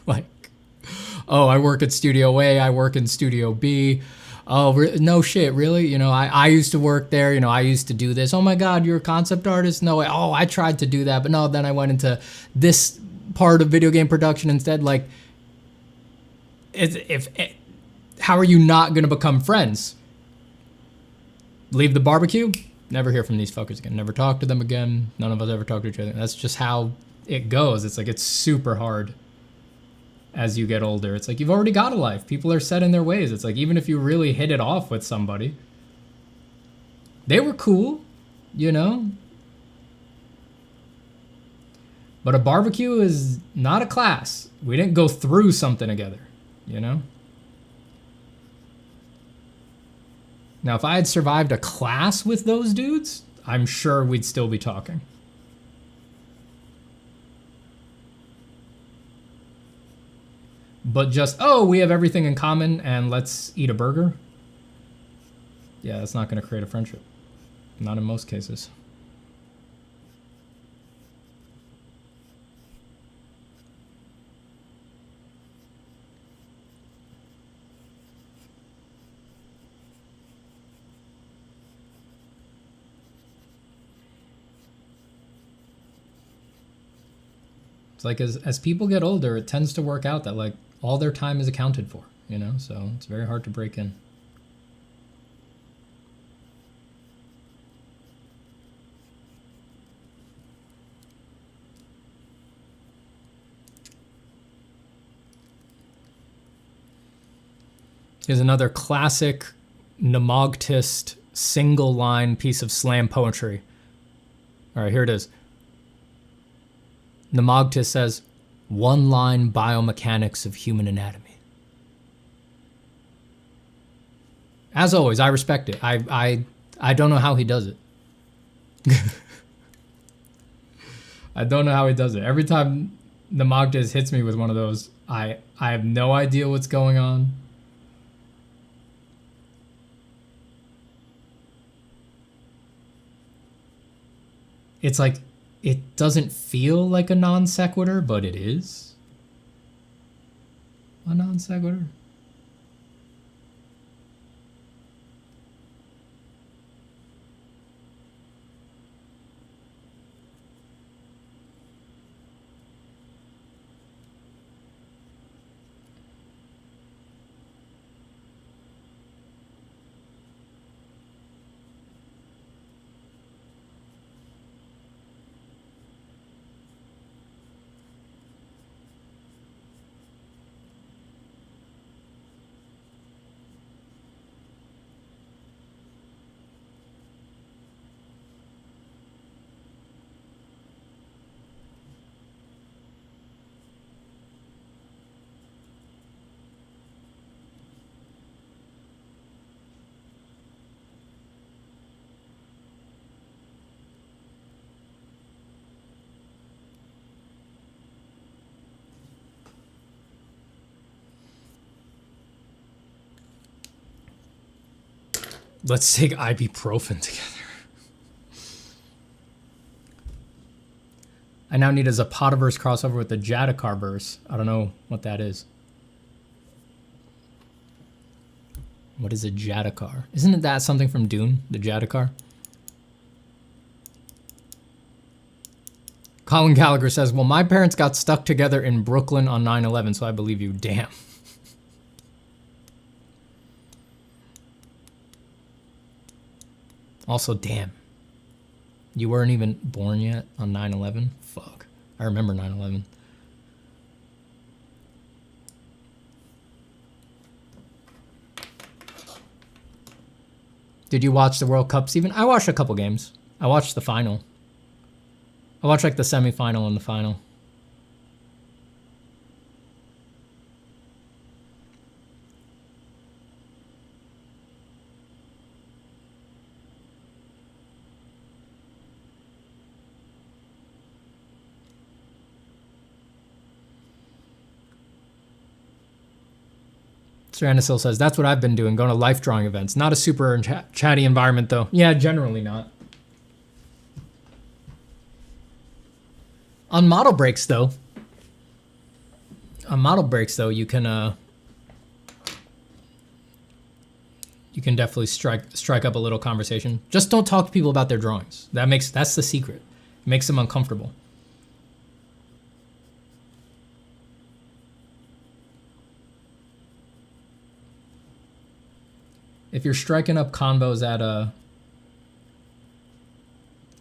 Like, oh, I work at Studio A, I work in Studio B. Oh, no shit, really? You know, I used to work there. You know, I used to do this. Oh my God, you're a concept artist? No way. Oh, I tried to do that, but no, then I went into this part of video game production instead. Like, how are you not going to become friends? Leave the barbecue? Never hear from these fuckers again. Never talk to them again. None of us ever talk to each other. That's just how it goes. It's like, it's super hard. As you get older, it's like you've already got a life. People are set in their ways. It's like even if you really hit it off with somebody, they were cool, you know? But a barbecue is not a class. We didn't go through something together, you know? Now, if I had survived a class with those dudes, I'm sure we'd still be talking. But just, oh, we have everything in common and let's eat a burger. Yeah, that's not going to create a friendship. Not in most cases. It's like as people get older, it tends to work out that like all their time is accounted for, you know? So it's very hard to break in. Here's another classic Nemogtist single line piece of slam poetry. All right, here it is. Nemogtist says, one line biomechanics of human anatomy. As always, I respect it. I don't know how he does it. I don't know how he does it. Every time Nemogtist hits me with one of those, I have no idea what's going on. It's like, it doesn't feel like a non sequitur, but it is a non sequitur. Let's take ibuprofen together. I now need a Zapataverse crossover with the Jadakarverse. I don't know what that is. What is a Jadakar? Isn't it that something from Dune, the Jadakar? Colin Gallagher says, well, my parents got stuck together in Brooklyn on 9/11, so I believe you. Damn. Also, damn. You weren't even born yet on 9/11? Fuck. I remember 9/11. Did you watch the World Cup, Steven? I watched a couple games. I watched the final. I watched like the semifinal and the final. Tyrannosil says, that's what I've been doing, going to life drawing events. Not a super chatty environment, though. Yeah, generally not. On model breaks, though, you can definitely strike up a little conversation. Just don't talk to people about their drawings. That's the secret. It makes them uncomfortable. If you're striking up convos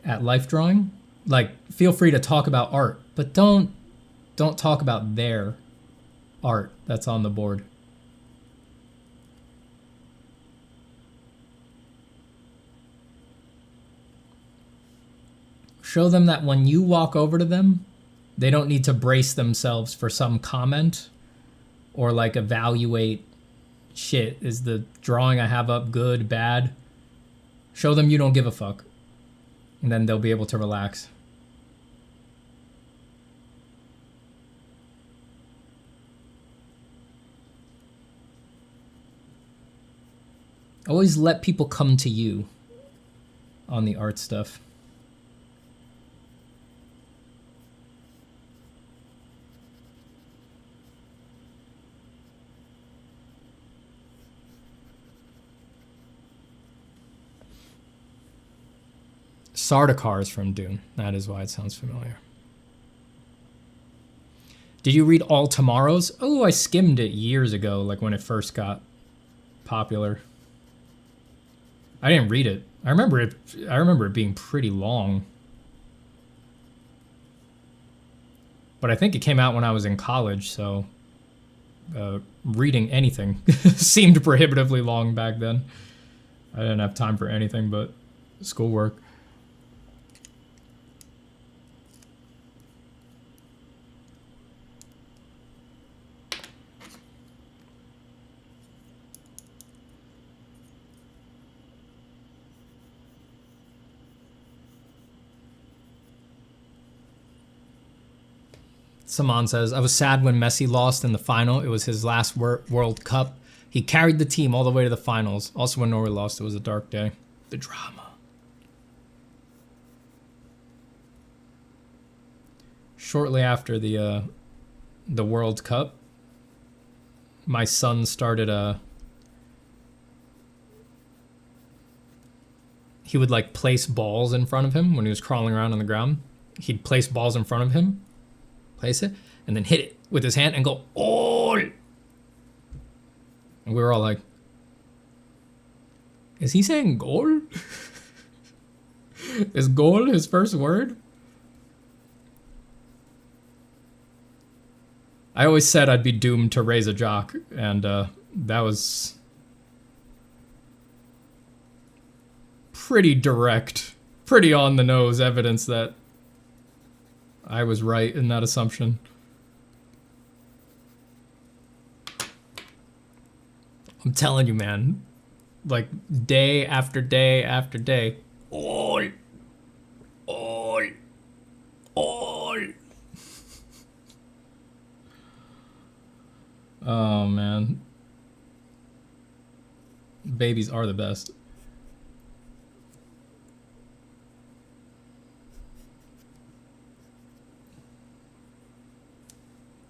at life drawing, like, feel free to talk about art, but don't talk about their art that's on the board. Show them that when you walk over to them, they don't need to brace themselves for some comment or like evaluate, shit, is the drawing I have up good, bad? Show them you don't give a fuck, and then they'll be able to relax. Always let people come to you on the art stuff. Sardaukar is from Dune. That is why it sounds familiar. Did you read All Tomorrows? Oh, I skimmed it years ago, like when it first got popular. I didn't read it. I remember it being pretty long. But I think it came out when I was in college, so reading anything seemed prohibitively long back then. I didn't have time for anything but schoolwork. Saman says, I was sad when Messi lost in the final. It was his last World Cup. He carried the team all the way to the finals. Also, when Norway lost, it was a dark day. The drama. Shortly after the World Cup, my son started he would like place balls in front of him when he was crawling around on the ground. He'd place balls in front of him, place it, and then hit it with his hand and go, "Oh!" And we were all like, is he saying goal? Is goal his first word? I always said I'd be doomed to raise a jock, and that was pretty direct, pretty on the nose evidence that I was right in that assumption. I'm telling you, man, like day after day after day, all. Oh man, babies are the best.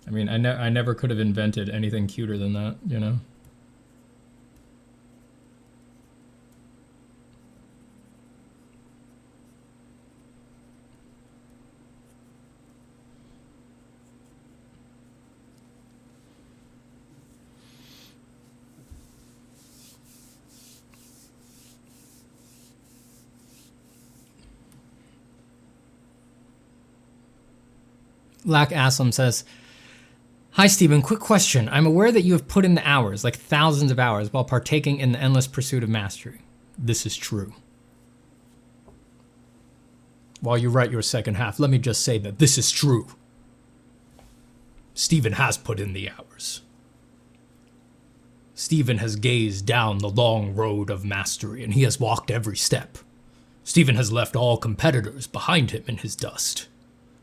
I mean, I never could have invented anything cuter than that, you know? Lack Aslam says, Hi, Stephen. Quick question. I'm aware that you have put in the hours, like thousands of hours, while partaking in the endless pursuit of mastery. This is true. While you write your second half, let me just say that this is true. Stephen has put in the hours. Stephen has gazed down the long road of mastery, and he has walked every step. Stephen has left all competitors behind him in his dust.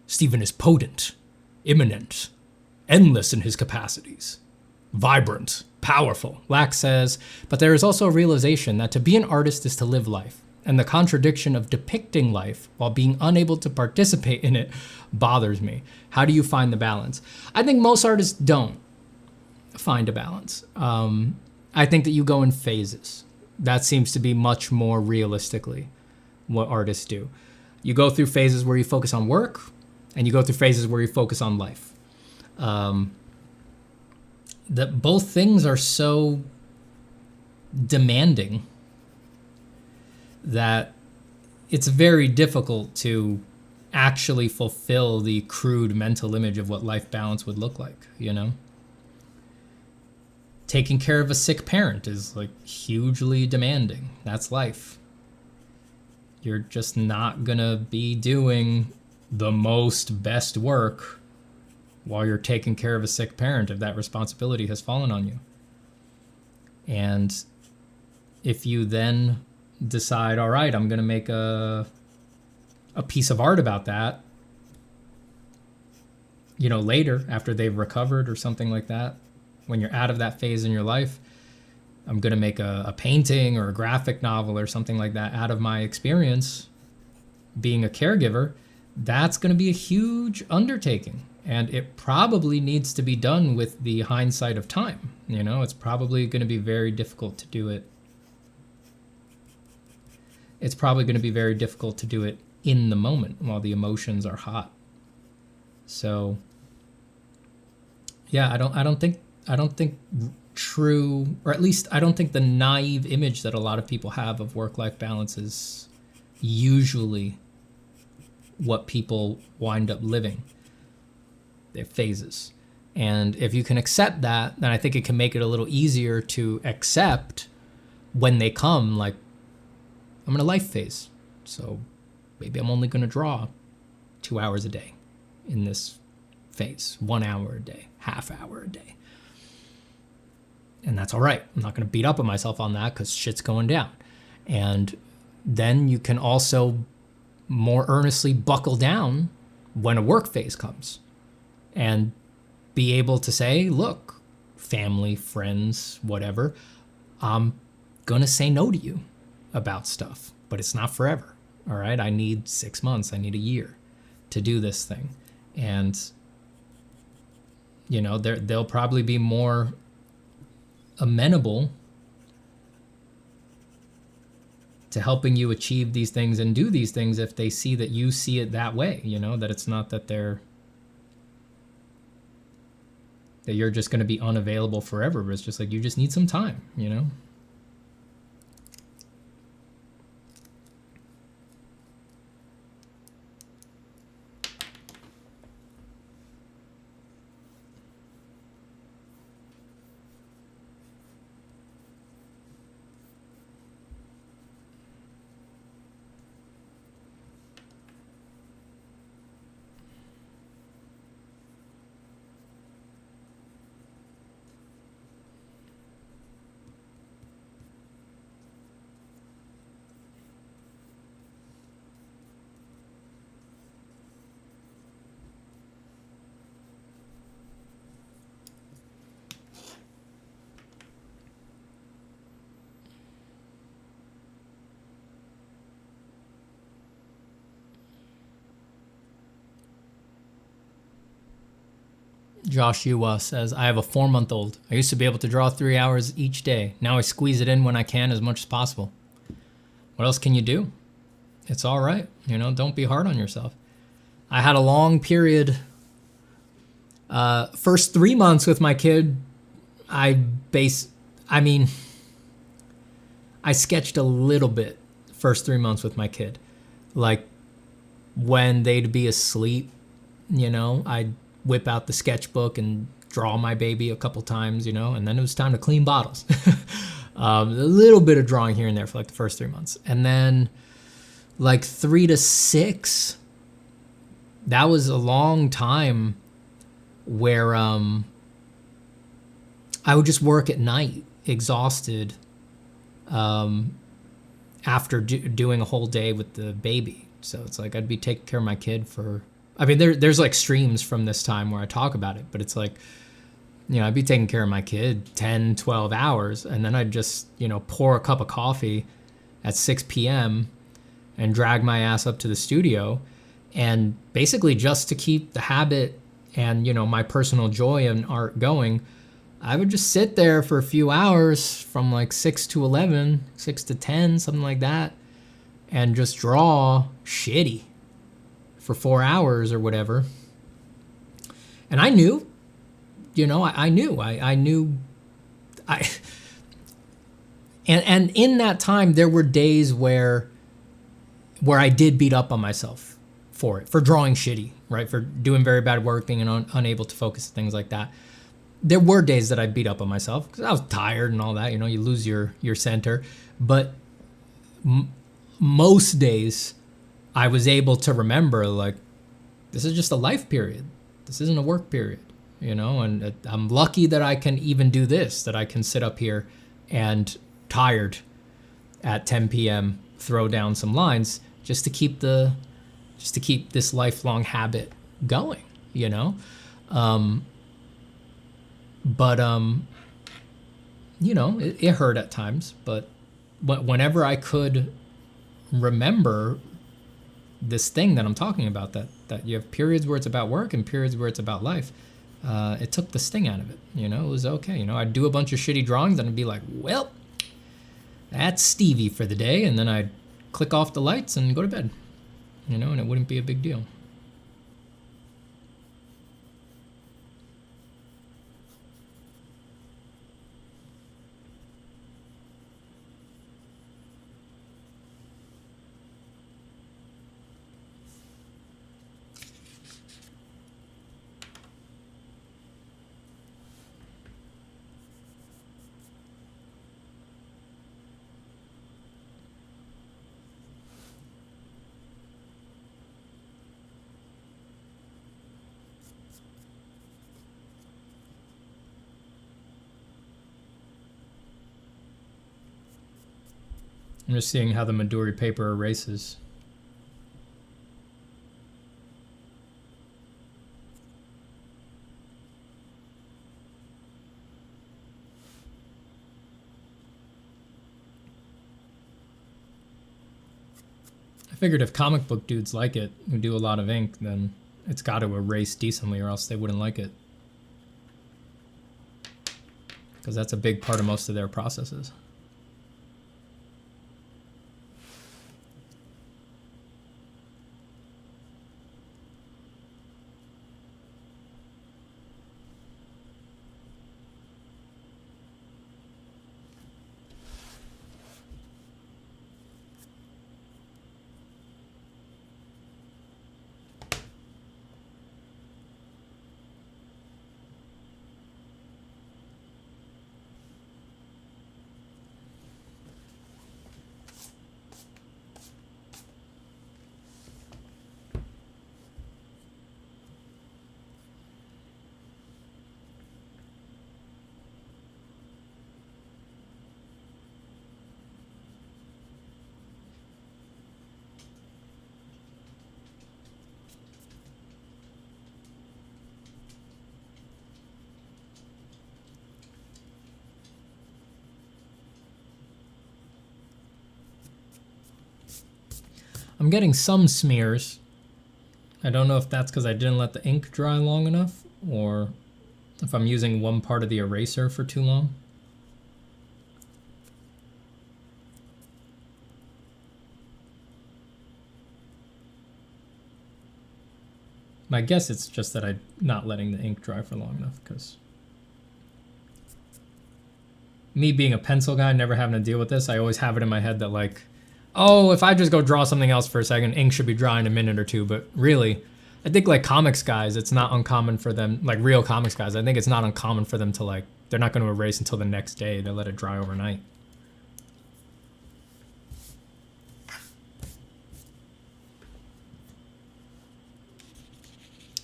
Stephen is potent, imminent, endless in his capacities, vibrant, powerful. Lack says, but there is also a realization that to be an artist is to live life, and the contradiction of depicting life while being unable to participate in it bothers me. How do you find the balance? I think most artists don't find a balance. I think that you go in phases. That seems to be much more realistically what artists do. You go through phases where you focus on work, and you go through phases where you focus on life. That both things are so demanding that it's very difficult to actually fulfill the crude mental image of what life balance would look like, you know? Taking care of a sick parent is like hugely demanding. That's life. You're just not gonna be doing the most best work while you're taking care of a sick parent if that responsibility has fallen on you. And if you then decide, all right, I'm going to make a piece of art about that, you know, later after they've recovered or something like that, when you're out of that phase in your life, I'm going to make a painting or a graphic novel or something like that out of my experience being a caregiver, that's going to be a huge undertaking. And it probably needs to be done with the hindsight of time. You know, it's probably going to be very difficult to do it. It's probably going to be very difficult to do it in the moment while the emotions are hot. So, yeah, I don't think true, or at least I don't think the naive image that a lot of people have of work-life balance is usually what people wind up living. Their phases. And if you can accept that, then I think it can make it a little easier to accept when they come, like, I'm in a life phase. So maybe I'm only going to draw 2 hours a day in this phase, 1 hour a day, half hour a day. And that's all right. I'm not going to beat up on myself on that because shit's going down. And then you can also more earnestly buckle down when a work phase comes and be able to say, look, family, friends, whatever, I'm going to say no to you about stuff, but it's not forever. All right. I need 6 months. I need a year to do this thing. And, you know, they'll probably be more amenable to helping you achieve these things and do these things if they see that you see it that way, you know, that it's not that that you're just going to be unavailable forever, but it's just like you just need some time, you know. Josh Uwa says, I have a 4-month-old. I used to be able to draw 3 hours each day. Now I squeeze it in when I can as much as possible. What else can you do? It's all right. You know, don't be hard on yourself. I had a long period. First 3 months with my kid, I sketched a little bit first 3 months with my kid. Like when they'd be asleep, you know, I'd whip out the sketchbook and draw my baby a couple times, you know, and then it was time to clean bottles. A little bit of drawing here and there for like the first 3 months. And then like 3 to 6, that was a long time where I would just work at night, exhausted, after doing a whole day with the baby. So it's like I'd be taking care of my kid for, I mean, there's like streams from this time where I talk about it, but it's like, you know, I'd be taking care of my kid 10, 12 hours, and then I'd just, you know, pour a cup of coffee at 6 p.m. and drag my ass up to the studio. And basically just to keep the habit and, you know, my personal joy in art going, I would just sit there for a few hours from like 6 to 11, 6 to 10, something like that, and just draw shitty for 4 hours or whatever. And I knew, you know, I knew, and in that time, there were days where I did beat up on myself for it, for drawing shitty, right? For doing very bad work, being unable to focus, things like that. There were days that I beat up on myself because I was tired and all that, you know, you lose your center. But most days I was able to remember, like, this is just a life period. This isn't a work period, you know, and I'm lucky that I can even do this, that I can sit up here and tired at 10 p.m., throw down some lines just to keep this lifelong habit going, you know? But you know, it hurt at times, but whenever I could remember this thing that I'm talking about, that you have periods where it's about work and periods where it's about life, it took the sting out of it. You know, it was okay. You know, I'd do a bunch of shitty drawings and I'd be like, well, that's Stevie for the day. And then I'd click off the lights and go to bed, you know, and it wouldn't be a big deal. I'm just seeing how the Midori paper erases. I figured if comic book dudes like it, who do a lot of ink, then it's got to erase decently or else they wouldn't like it. Because that's a big part of most of their processes. I'm getting some smears. I don't know if that's because I didn't let the ink dry long enough, or if I'm using one part of the eraser for too long. My guess it's just that I'm not letting the ink dry for long enough, because me being a pencil guy, never having to deal with this, I always have it in my head that like, oh, if I just go draw something else for a second, ink should be dry in a minute or two. But really, I think like comics guys, it's not uncommon for them, like real comics guys, I think it's not uncommon for them to like, they're not going to erase until the next day. They let it dry overnight.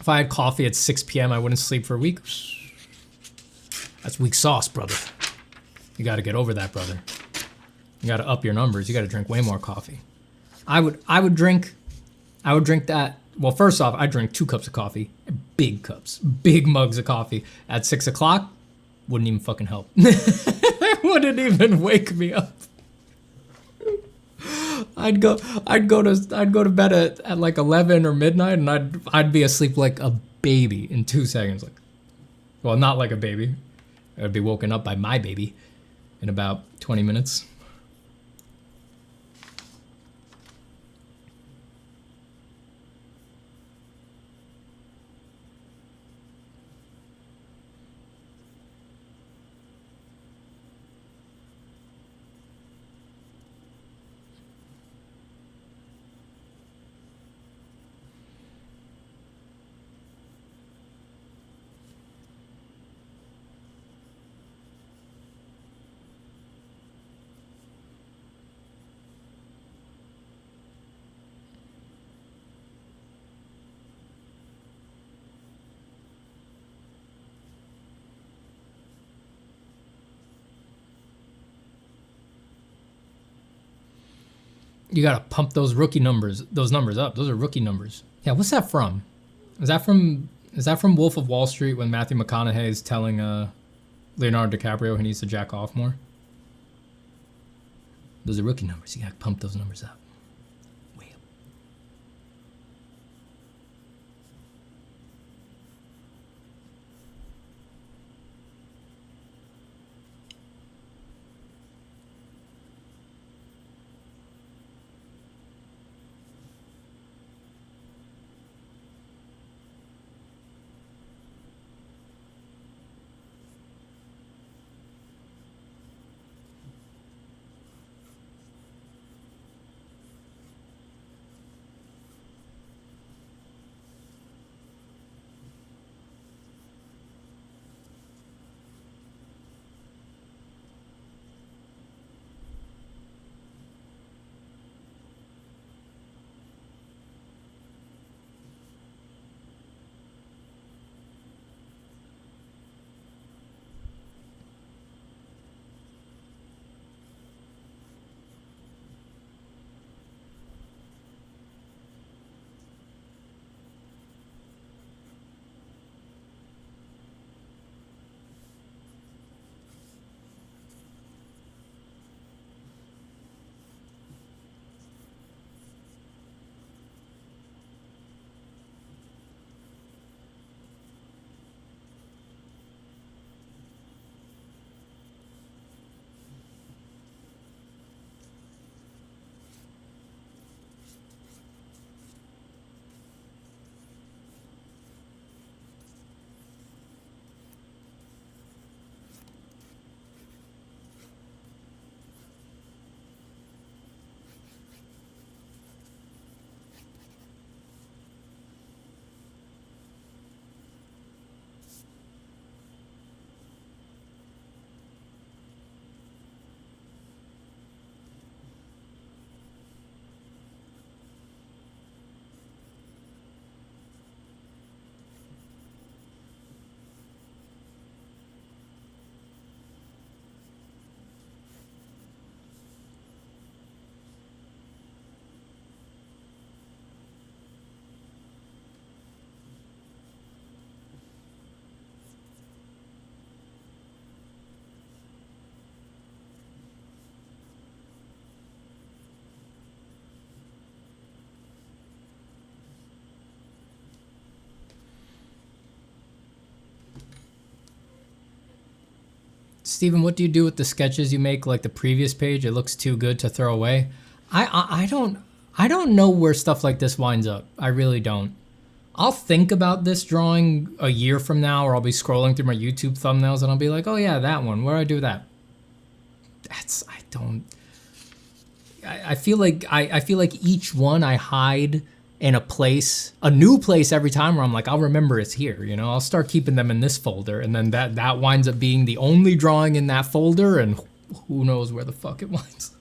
If I had coffee at 6 p.m., I wouldn't sleep for a week. That's weak sauce, brother. You got to get over that, brother. You got to up your numbers. You got to drink way more coffee. I would drink that. Well, first off, I drink 2 cups of coffee, big cups, big mugs of coffee at 6 o'clock. Wouldn't even fucking help. Wouldn't even wake me up. I'd go to bed at like 11 or midnight, and I'd be asleep like a baby in 2 seconds. Like, well, not like a baby. I'd be woken up by my baby in about 20 minutes. You gotta pump those numbers up. Those are rookie numbers. Yeah, what's that from? Is that from Wolf of Wall Street when Matthew McConaughey is telling Leonardo DiCaprio he needs to jack off more? Those are rookie numbers. You gotta pump those numbers up. Way up. Steven, what do you do with the sketches you make like the previous page? It looks too good to throw away. I don't know where stuff like this winds up. I really don't. I'll think about this drawing a year from now, or I'll be scrolling through my YouTube thumbnails and I'll be like, oh yeah, that one. Where do I do that? I feel like each one I hide in a new place every time where I'm like, I'll remember it's here, you know? I'll start keeping them in this folder, and then that winds up being the only drawing in that folder, and who knows where the fuck it winds up.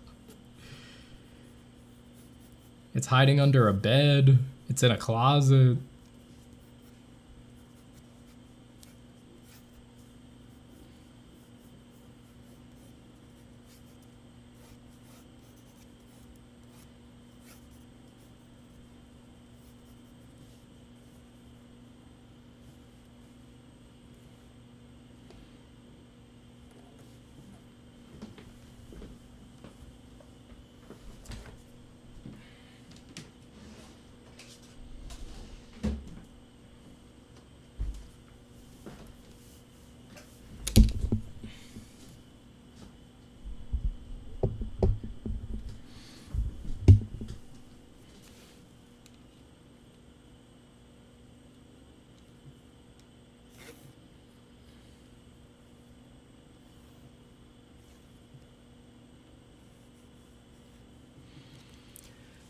It's hiding under a bed. It's in a closet.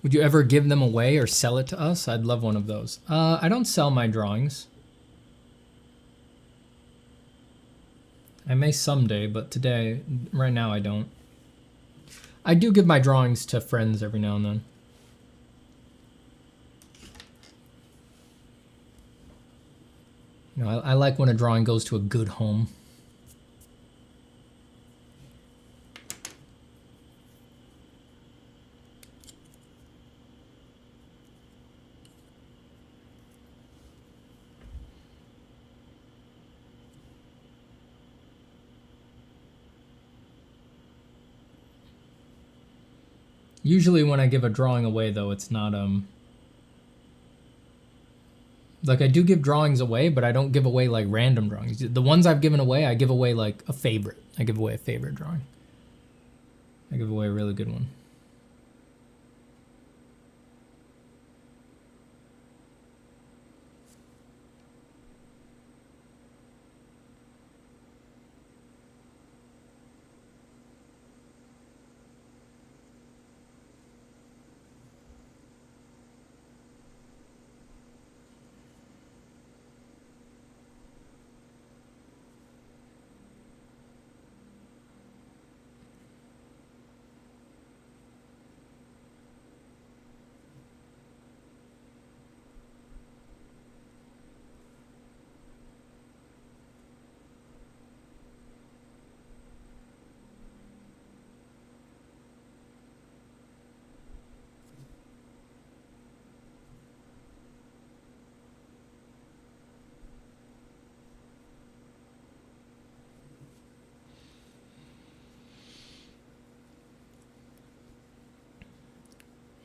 Would you ever give them away or sell it to us? I'd love one of those. I don't sell my drawings. I may someday, but today, right now I don't. I do give my drawings to friends every now and then. You know, I like when a drawing goes to a good home. Usually when I give a drawing away, though, it's not, like, I do give drawings away, but I don't give away, like, random drawings. The ones I've given away, I give away, like, a favorite. I give away a favorite drawing. I give away a really good one.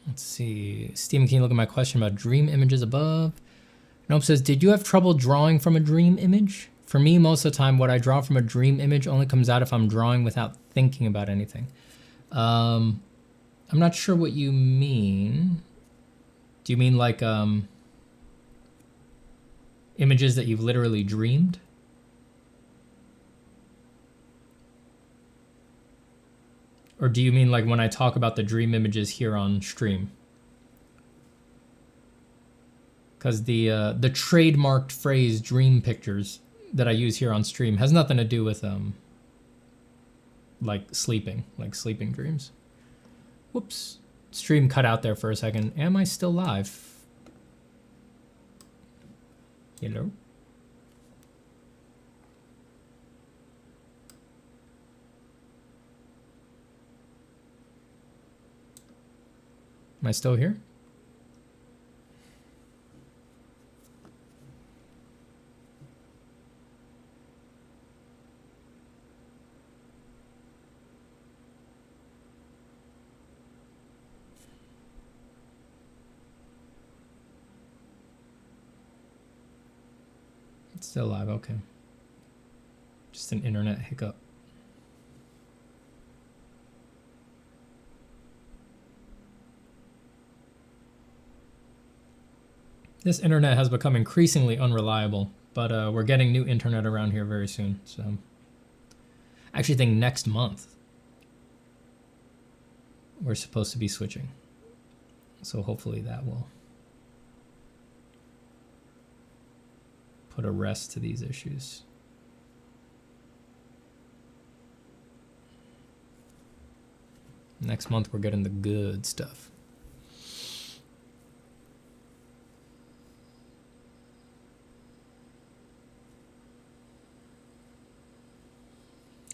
Let's see. Steven, can you look at my question about dream images above? Nope says, did you have trouble drawing from a dream image? For me, most of the time, what I draw from a dream image only comes out if I'm drawing without thinking about anything. I'm not sure what you mean. Do you mean like images that you've literally dreamed? Or do you mean like when I talk about the dream images here on stream? Because the trademarked phrase "dream pictures" that I use here on stream has nothing to do with like sleeping dreams. Whoops, stream cut out there for a second. Am I still live? Hello. Am I still here? It's still live, okay. Just an internet hiccup. This internet has become increasingly unreliable, but we're getting new internet around here very soon. So I actually think next month we're supposed to be switching. So hopefully that will put a rest to these issues. Next month we're getting the good stuff.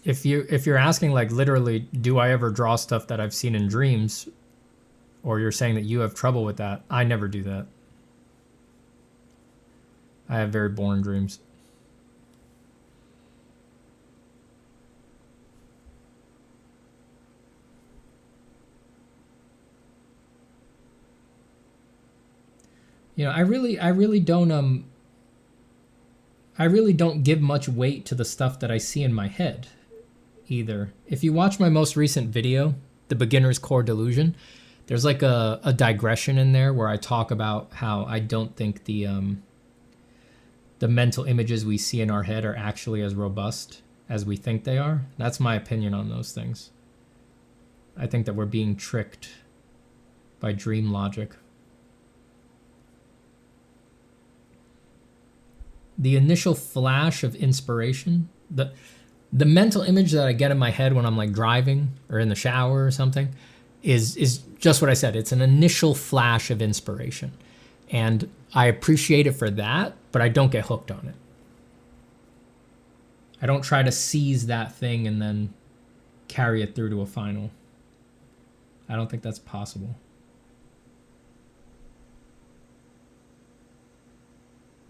If you're asking like literally, do I ever draw stuff that I've seen in dreams, or you're saying that you have trouble with that, I never do that. I have very boring dreams. You know, I really don't give much weight to the stuff that I see in my head either. If you watch my most recent video, The Beginner's Core Delusion, there's like a digression in there where I talk about how I don't think the mental images we see in our head are actually as robust as we think they are. That's my opinion on those things. I think that we're being tricked by dream logic. The initial flash of inspiration, the mental image that I get in my head when I'm like driving or in the shower or something is just what I said. It's an initial flash of inspiration. And I appreciate it for that, but I don't get hooked on it. I don't try to seize that thing and then carry it through to a final. I don't think that's possible.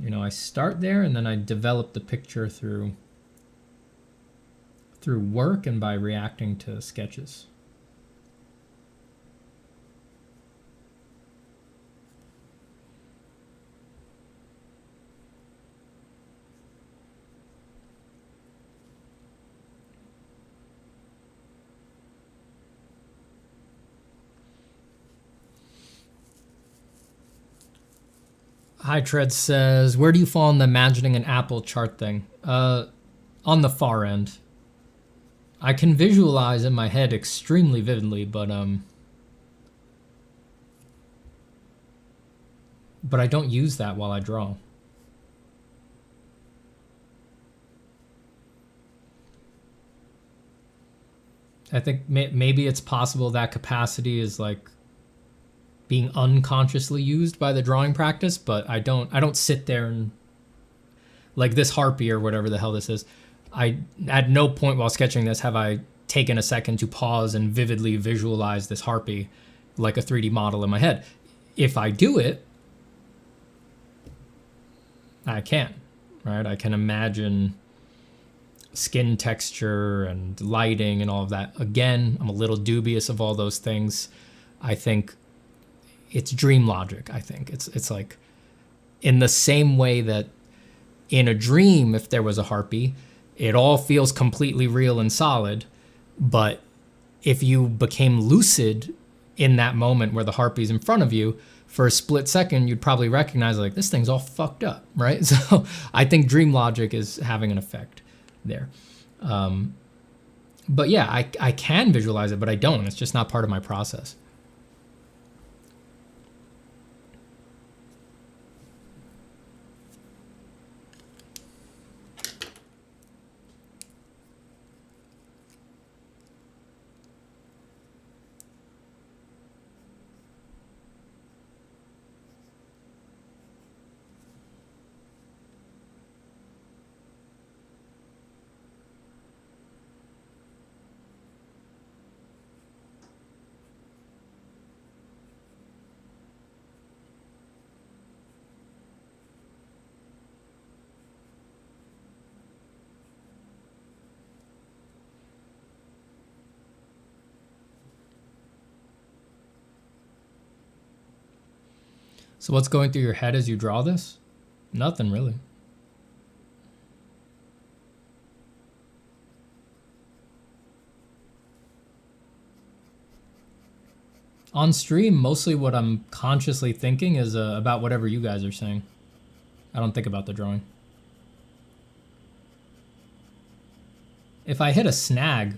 You know, I start there and then I develop the picture through work and by reacting to sketches. Hi Tread says, where do you fall on the imagining an apple chart thing? On the far end. I can visualize in my head extremely vividly, but I don't use that while I draw. I think maybe it's possible that capacity is like being unconsciously used by the drawing practice, but I don't sit there and like this harpy or whatever the hell this is. At no point while sketching this have I taken a second to pause and vividly visualize this harpy like a 3D model in my head. If I do it, I can, right? I can imagine skin texture and lighting and all of that. Again, I'm a little dubious of all those things. I think it's dream logic. I think it's like in the same way that in a dream, if there was a harpy, it all feels completely real and solid. But if you became lucid in that moment where the harpy's in front of you, for a split second, you'd probably recognize like this thing's all fucked up, right? So I think dream logic is having an effect there. But yeah, I can visualize it, but I don't. It's just not part of my process. So what's going through your head as you draw this? Nothing really. On stream, mostly what I'm consciously thinking is about whatever you guys are saying. I don't think about the drawing. If I hit a snag,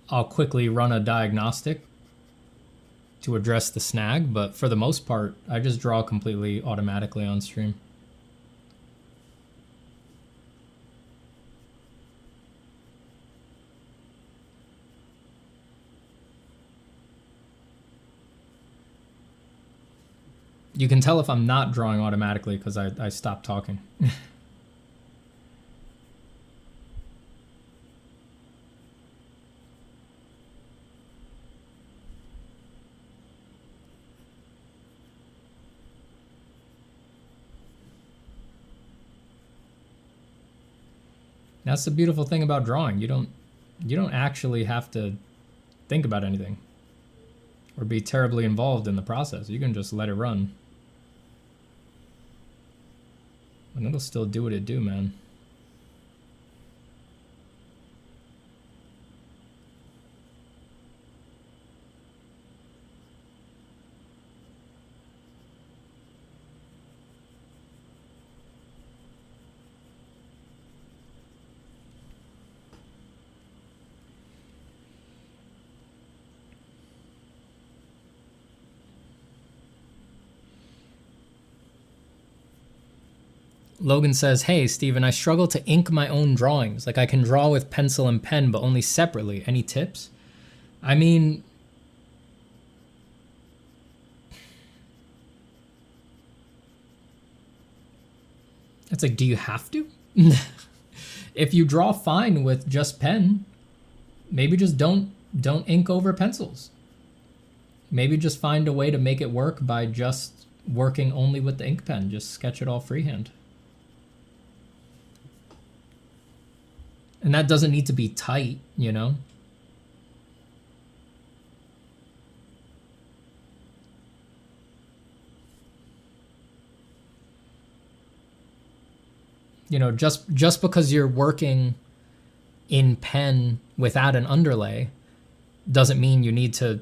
I'll quickly run a diagnostic to address the snag, but for the most part, I just draw completely automatically on stream. You can tell if I'm not drawing automatically because I stopped talking. That's the beautiful thing about drawing. You don't actually have to think about anything or be terribly involved in the process. You can just let it run. And it'll still do what it do, man. Logan says, hey, Steven, I struggle to ink my own drawings. Like, I can draw with pencil and pen, but only separately. Any tips? I mean, it's like, do you have to? If you draw fine with just pen, maybe just don't ink over pencils. Maybe just find a way to make it work by just working only with the ink pen. Just sketch it all freehand. And that doesn't need to be tight, you know? You know, just because you're working in pen without an underlay doesn't mean you need to,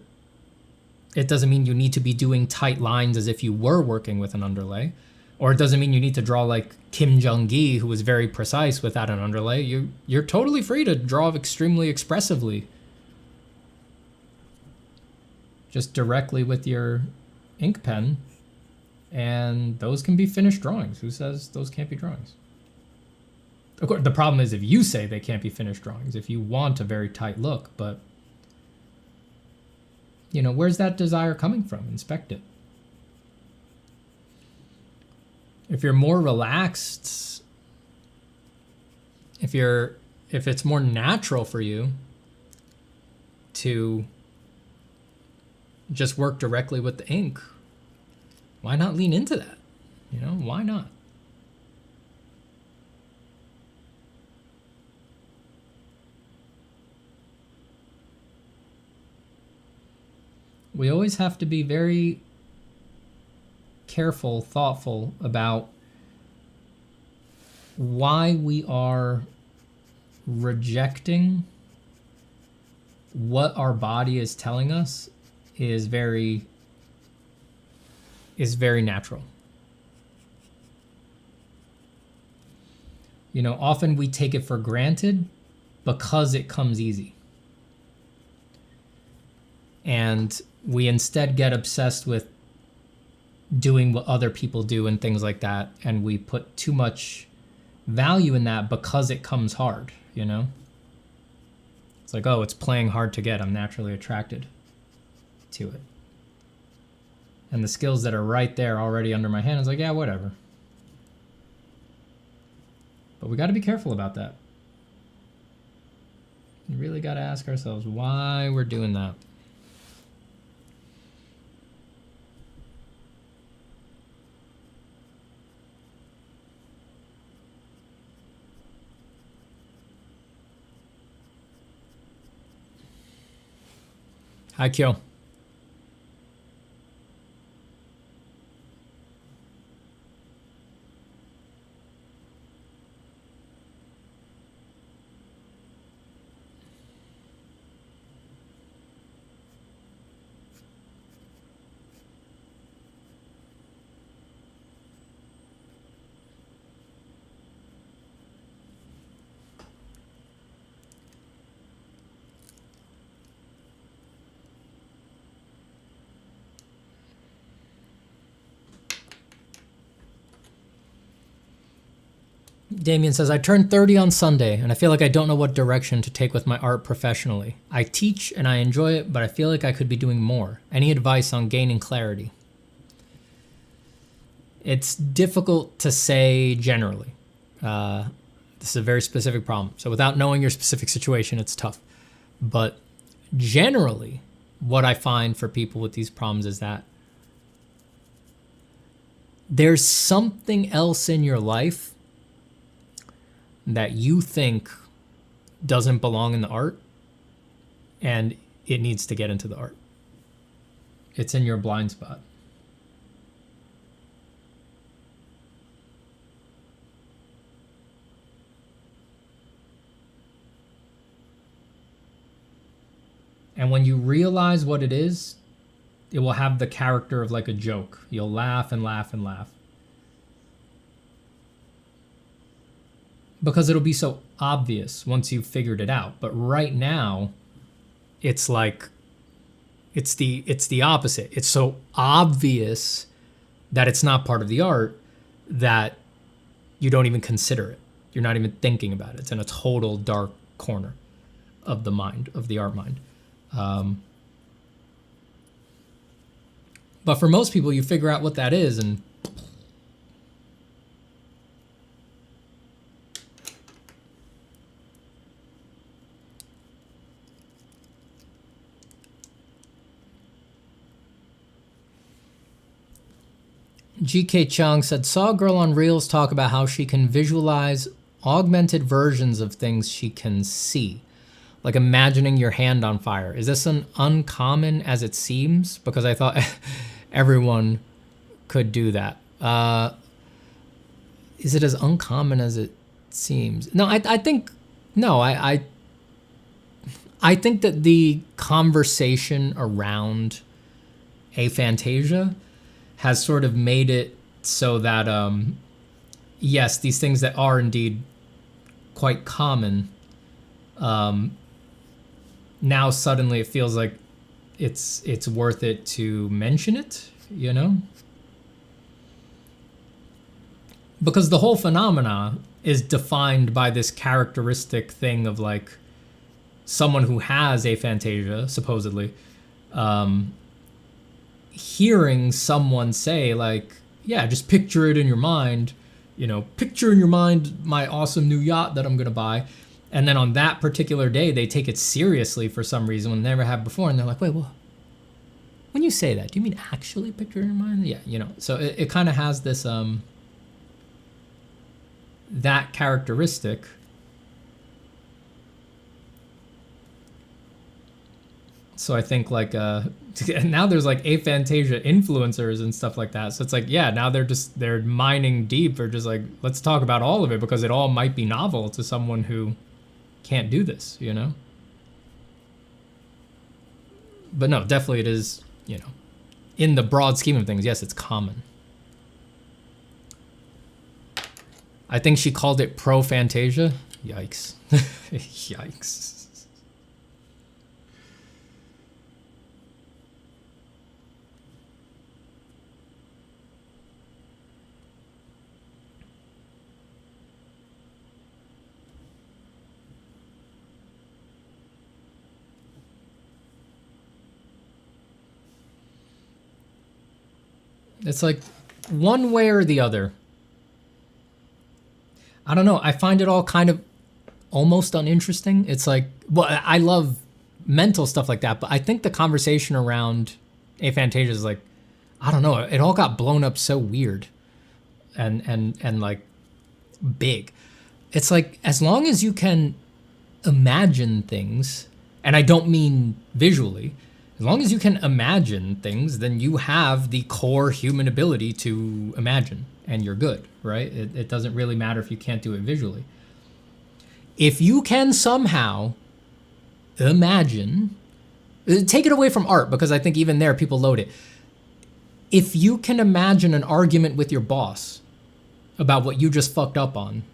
it doesn't mean you need to be doing tight lines as if you were working with an underlay. Or it doesn't mean you need to draw like Kim Jong-gi, who was very precise without an underlay. You're totally free to draw extremely expressively. Just directly with your ink pen. And those can be finished drawings. Who says those can't be drawings? Of course, the problem is if you say they can't be finished drawings, if you want a very tight look, but, you know, where's that desire coming from? Inspect it. If you're more relaxed, if it's more natural for you to just work directly with the ink, why not lean into that? You know, why not? We always have to be very careful, thoughtful about why we are rejecting what our body is telling us is very natural. You know, often we take it for granted because it comes easy. And we instead get obsessed with doing what other people do and things like that, and we put too much value in that because it comes hard, you know? It's like, oh, it's playing hard to get. I'm naturally attracted to it. And the skills that are right there already under my hand is like, yeah, whatever. But we got to be careful about that. We really got to ask ourselves why we're doing that. Hi, Kyo. Damien says, I turned 30 on Sunday, and I feel like I don't know what direction to take with my art professionally. I teach and I enjoy it, but I feel like I could be doing more. Any advice on gaining clarity? It's difficult to say generally. This is a very specific problem. So without knowing your specific situation, it's tough. But generally, what I find for people with these problems is that there's something else in your life that you think doesn't belong in the art, and it needs to get into the art. It's in your blind spot. And when you realize what it is, it will have the character of like a joke. You'll laugh and laugh and laugh. Because it'll be so obvious once you've figured it out. But right now, it's like, it's the opposite. It's so obvious that it's not part of the art that you don't even consider it. You're not even thinking about it. It's in a total dark corner of the mind, of the art mind. But for most people, you figure out what that is, and GK Chung said, saw a girl on Reels talk about how she can visualize augmented versions of things she can see, like imagining your hand on fire. Is this an uncommon as it seems? Because I thought everyone could do that. Is it as uncommon as it seems? No, I think that the conversation around aphantasia has sort of made it so that, yes, these things that are indeed quite common, now suddenly it feels like it's worth it to mention it, you know? Because the whole phenomena is defined by this characteristic thing of like someone who has aphantasia, supposedly, hearing someone say like, yeah, just picture it in your mind, you know, picture in your mind my awesome new yacht that I'm gonna buy. And then on that particular day, they take it seriously for some reason when they never have before. And they're like, wait, well, when you say that, do you mean actually picture in your mind? Yeah, you know, so it kind of has this, that characteristic. So I think like, now there's like aphantasia influencers and stuff like that. So it's like, yeah, now they're mining deep. They're just like, let's talk about all of it because it all might be novel to someone who can't do this, you know? But no, definitely it is, you know, in the broad scheme of things, yes, it's common. I think she called it pro-phantasia. Yikes. Yikes. It's like one way or the other. I don't know. I find it all kind of almost uninteresting. It's like, well, I love mental stuff like that, but I think the conversation around aphantasia is like, I don't know. It all got blown up so weird and like big. It's like, as long as you can imagine things, and I don't mean visually, as long as you can imagine things, then you have the core human ability to imagine, and you're good, right? It doesn't really matter if you can't do it visually. If you can somehow imagine, take it away from art, because I think even there people load it. If you can imagine an argument with your boss about what you just fucked up on,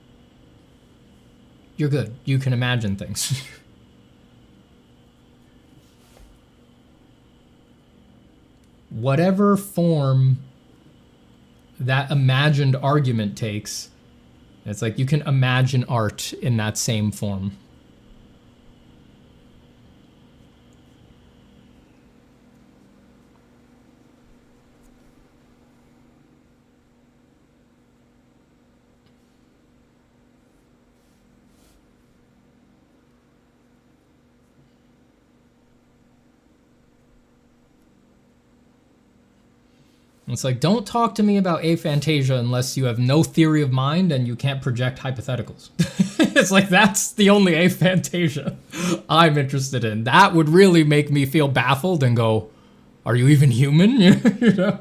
you're good. You can imagine things. Whatever form that imagined argument takes, It's like you can imagine art in that same form. It's like, don't talk to me about aphantasia unless you have no theory of mind and you can't project hypotheticals. It's like, that's the only aphantasia I'm interested in. That would really make me feel baffled and go, are you even human? You know?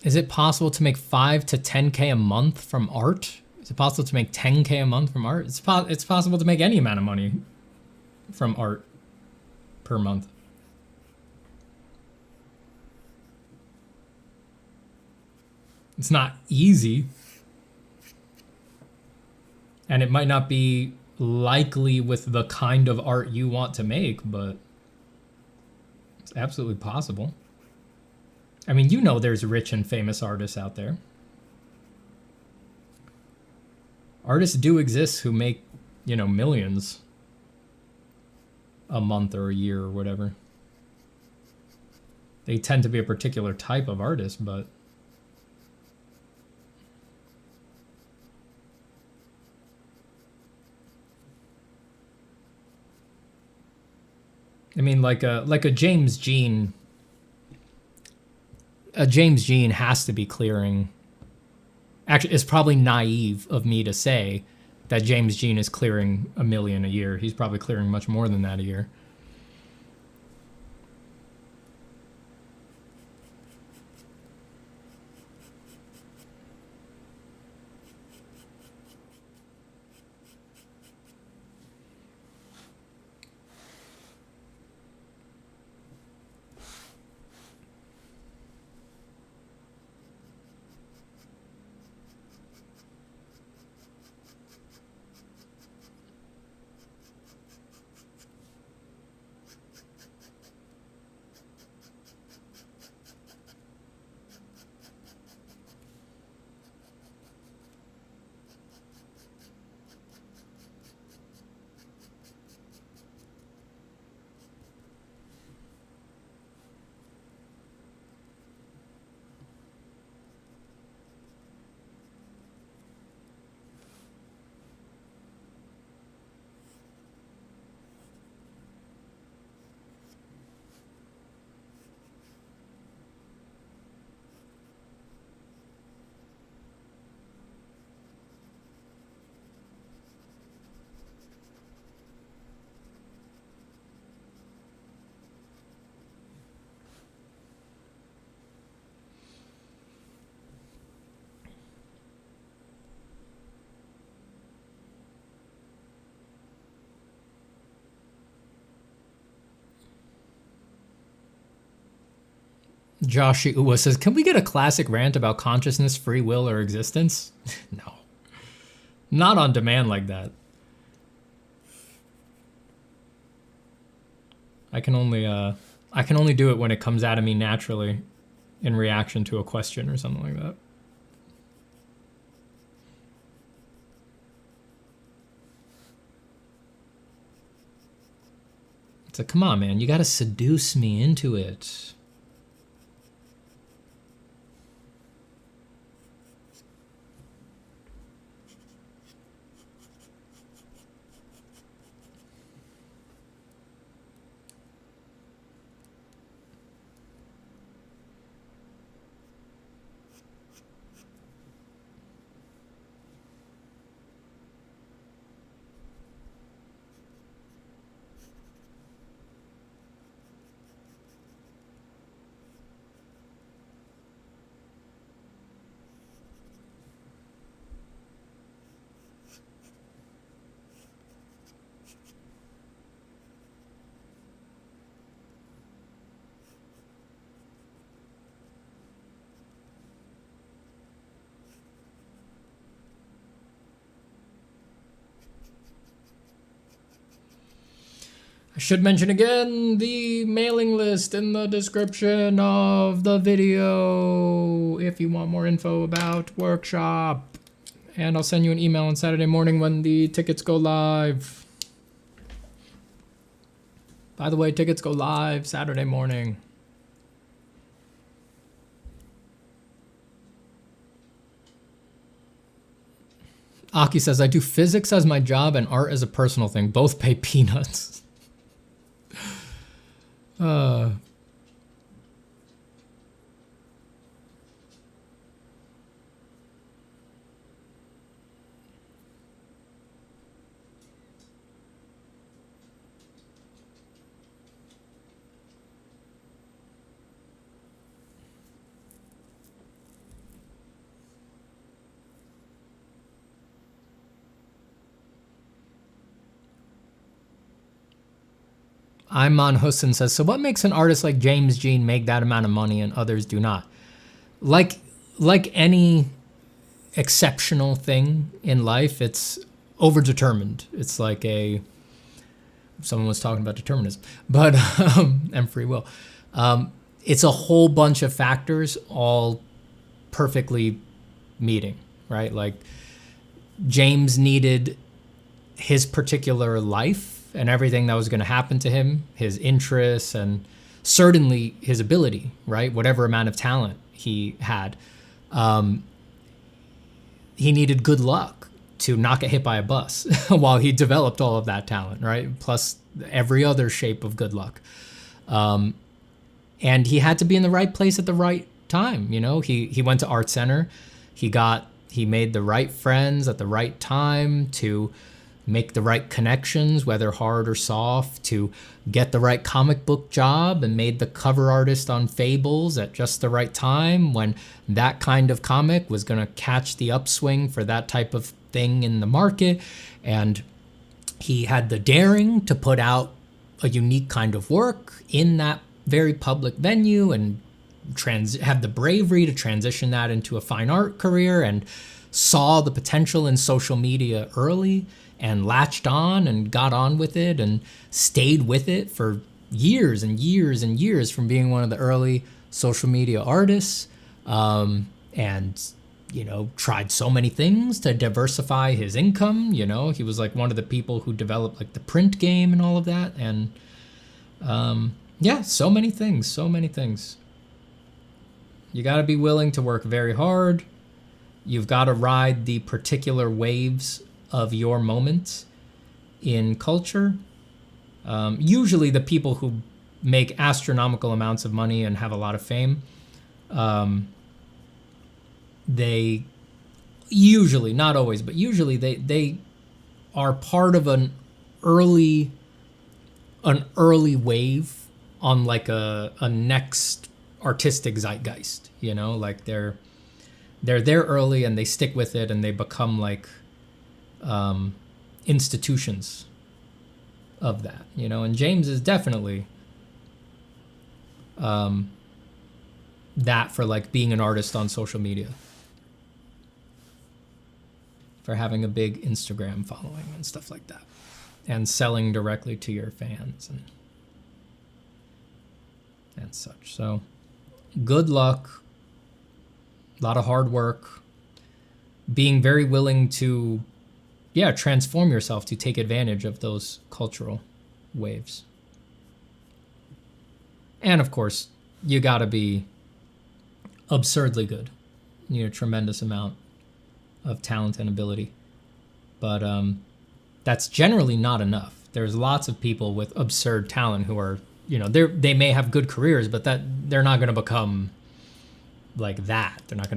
Is it possible to make 5 to 10K a month from art? Is it possible to make 10K a month from art? It's possible to make any amount of money from art per month. It's not easy. And it might not be likely with the kind of art you want to make, but it's absolutely possible. I mean, you know there's rich and famous artists out there. Artists do exist who make, you know, millions a month or a year or whatever. They tend to be a particular type of artist, but I mean, like a James Jean. A James Jean has to be clearing. Actually, it's probably naive of me to say that James Jean is clearing $1 million a year. He's probably clearing much more than that a year. Josh Uwa says, can we get a classic rant about consciousness, free will, or existence? No. Not on demand like that. I can only do it when it comes out of me naturally in reaction to a question or something like that. It's like, come on, man, you gotta seduce me into it. I should mention again the mailing list in the description of the video if you want more info about workshop. And I'll send you an email on Saturday morning when the tickets go live. By the way, tickets go live Saturday morning. Aki says, I do physics as my job and art as a personal thing. Both pay peanuts. Ayman Hussein says, so what makes an artist like James Jean make that amount of money and others do not? Like any exceptional thing in life, it's overdetermined. It's like someone was talking about determinism, but and free will. It's a whole bunch of factors all perfectly meeting, right? Like James needed his particular life and everything that was going to happen to him, his interests, and certainly his ability, right? Whatever amount of talent he had. He needed good luck to not get hit by a bus while he developed all of that talent, right? Plus every other shape of good luck. And he had to be in the right place at the right time, you know? He went to Art Center. He made the right friends at the right time to make the right connections, whether hard or soft, to get the right comic book job, and made the cover artist on Fables at just the right time when that kind of comic was going to catch the upswing for that type of thing in the market. And he had the daring to put out a unique kind of work in that very public venue and have the bravery to transition that into a fine art career, and saw the potential in social media early and latched on and got on with it and stayed with it for years and years and years, from being one of the early social media artists, and, you know, tried so many things to diversify his income. You know, he was like one of the people who developed like the print game and all of that. And yeah, so many things. You got to be willing to work very hard. You've got to ride the particular waves of your moment in culture. Usually the people who make astronomical amounts of money and have a lot of fame, they usually, not always, but usually they are part of an early wave on like a next artistic zeitgeist, you know, like they're there early and they stick with it and they become like institutions of that, you know. And James is definitely that for like being an artist on social media, for having a big Instagram following and stuff like that, and selling directly to your fans and such. So good luck, a lot of hard work, being very willing to, yeah, transform yourself to take advantage of those cultural waves. And of course, you gotta be absurdly good. You need a tremendous amount of talent and ability. But that's generally not enough. There's lots of people with absurd talent who are, you know, they may have good careers, but that they're not going to become like that. They're not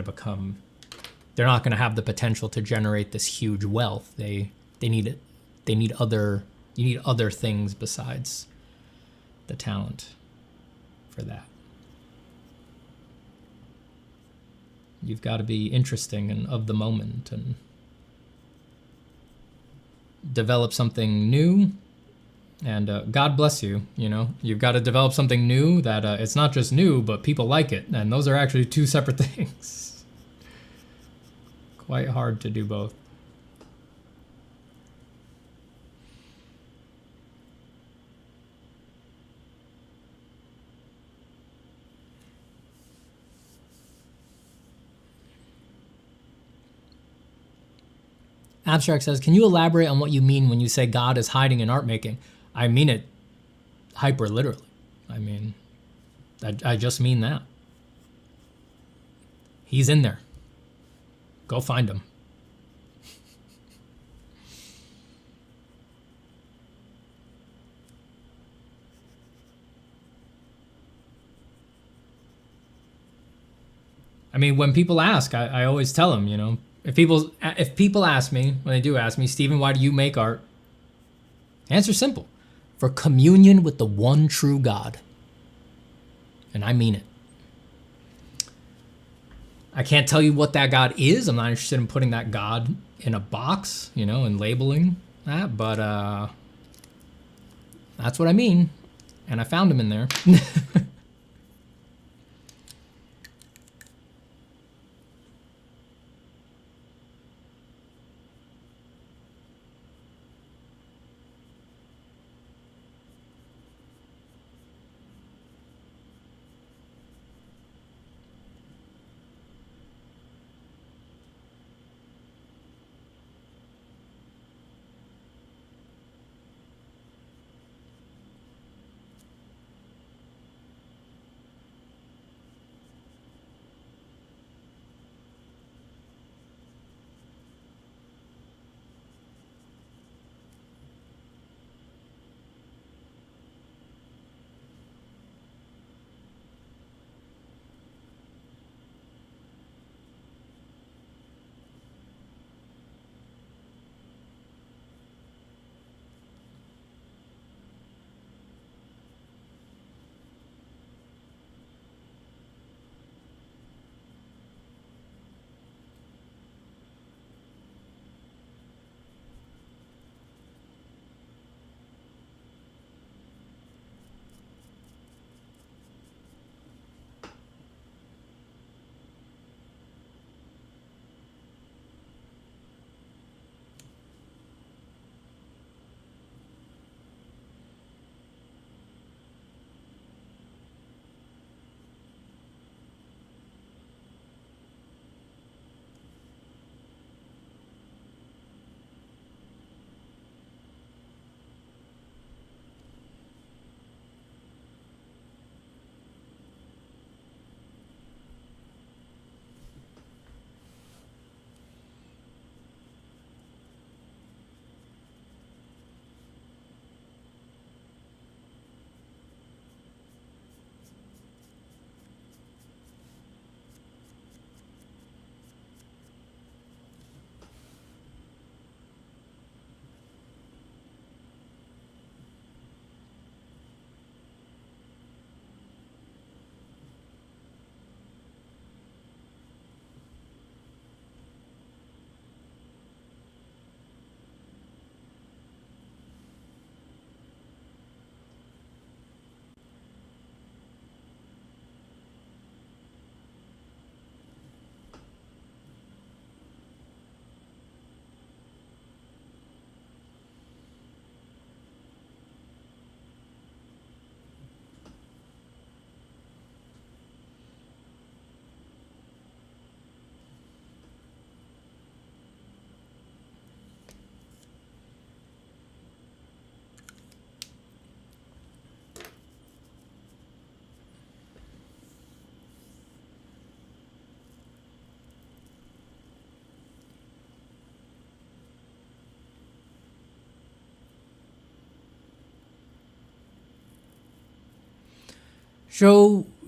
going to have the potential to generate this huge wealth. They need it. You need other things besides the talent for that. You've got to be interesting and of the moment and develop something new. And God bless you, you know, you've got to develop something new that it's not just new, but people like it. And those are actually two separate things. Quite hard to do both. Abstract says, can you elaborate on what you mean when you say God is hiding in art making? I mean it hyper literally. I mean, I just mean that. He's in there. Go find him. I mean, when people ask, I always tell them, you know, if people ask me, when they do ask me, Stephen, why do you make art? Answer's simple. For communion with the one true God. And I mean it. I can't tell you what that God is. I'm not interested in putting that God in a box, you know, and labeling that, but that's what I mean. And I found him in there.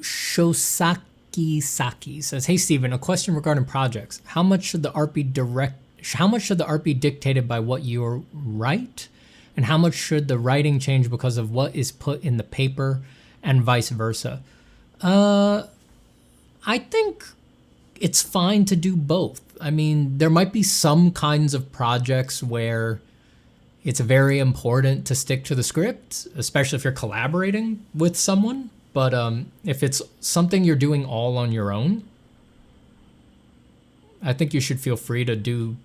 Shosaki Saki says, "Hey Steven, a question regarding projects. How much should the art be dictated by what you write, and how much should the writing change because of what is put in the paper, and vice versa?" I think it's fine to do both. I mean, there might be some kinds of projects where it's very important to stick to the script, especially if you're collaborating with someone. But if it's something you're doing all on your own, I think you should feel free to do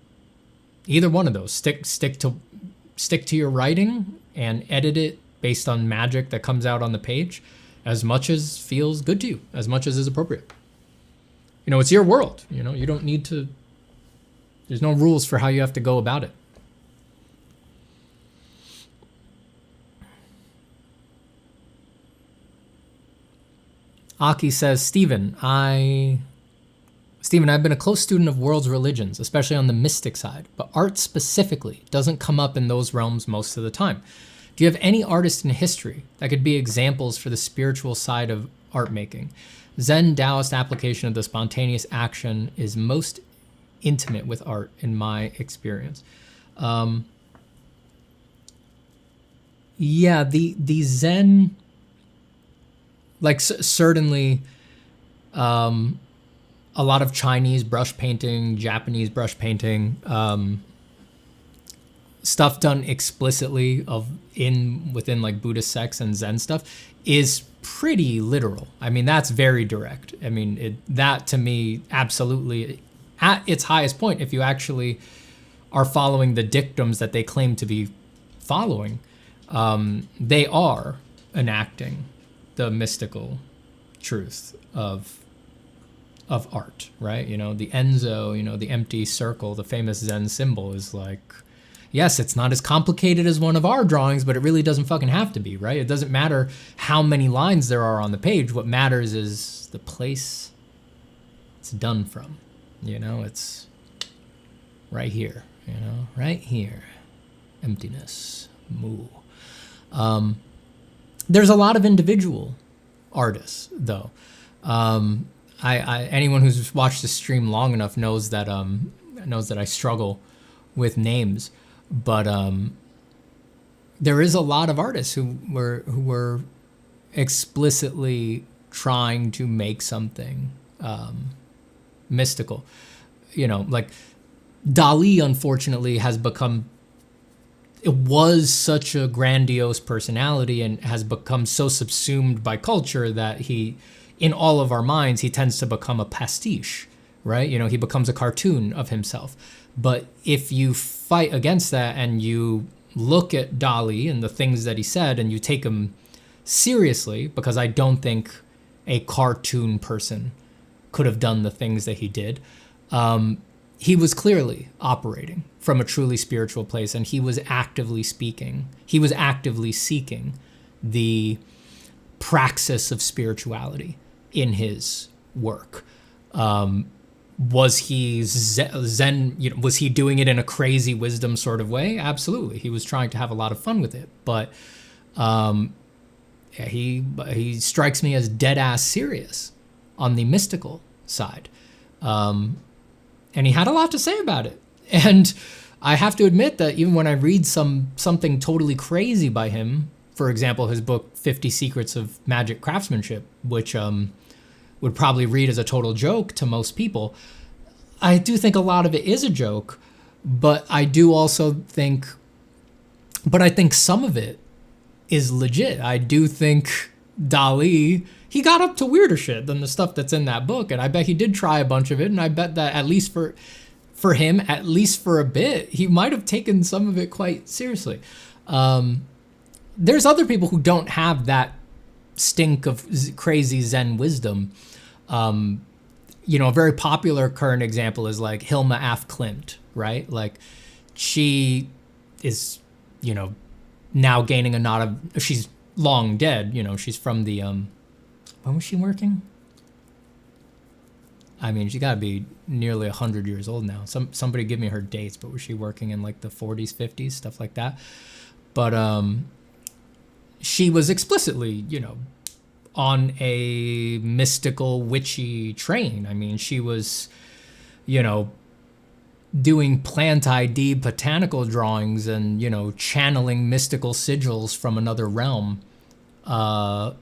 either one of those. Stick to your writing and edit it based on magic that comes out on the page as much as feels good to you, as much as is appropriate. You know, it's your world. You know, you don't need to, there's no rules for how you have to go about it. Aki says, Steven, I've been a close student of world's religions, especially on the mystic side, but art specifically doesn't come up in those realms most of the time. Do you have any artists in history that could be examples for the spiritual side of art making? Zen Taoist application of the spontaneous action is most intimate with art in my experience. Yeah, the Zen, like certainly a lot of Chinese brush painting, Japanese brush painting, stuff done explicitly within like Buddhist sects and Zen stuff is pretty literal. I mean, that's very direct. I mean, that to me, absolutely at its highest point, if you actually are following the dictums that they claim to be following, they are enacting the mystical truth of art, right? You know, the Enzo, you know, the empty circle, the famous Zen symbol is like, yes, it's not as complicated as one of our drawings, but it really doesn't fucking have to be, right? It doesn't matter how many lines there are on the page. What matters is the place it's done from. You know, it's right here, you know, right here. Emptiness, moo. There's a lot of individual artists, though. Anyone who's watched the stream long enough knows that I struggle with names, but there is a lot of artists who were explicitly trying to make something mystical. You know, like Dali, unfortunately, it was such a grandiose personality and has become so subsumed by culture that in all of our minds, he tends to become a pastiche, right? You know, he becomes a cartoon of himself. But if you fight against that and you look at Dali and the things that he said and you take him seriously, because I don't think a cartoon person could have done the things that he did, he was clearly operating from a truly spiritual place, and he was actively seeking the praxis of spirituality in his work. Was he Zen? You know, was he doing it in a crazy wisdom sort of way? Absolutely. He was trying to have a lot of fun with it, but he strikes me as dead ass serious on the mystical side. And he had a lot to say about it. And I have to admit that even when I read something totally crazy by him, for example, his book 50 Secrets of Magic Craftsmanship, which would probably read as a total joke to most people, I do think a lot of it is a joke, but I think some of it is legit. I do think Dali, he got up to weirder shit than the stuff that's in that book, and I bet he did try a bunch of it, and I bet that at least for him, at least for a bit, he might have taken some of it quite seriously. There's other people who don't have that stink of crazy Zen wisdom. You know, a very popular current example is like Hilma af Klint, right? Like, she is, you know, now gaining she's long dead, you know, she's from the, when was she working? I mean, she gotta be nearly 100 years old now. Somebody give me her dates, but was she working in like the 40s, 50s, stuff like that? But she was explicitly, you know, on a mystical, witchy train. I mean, she was, doing plant ID botanical drawings and, channeling mystical sigils from another realm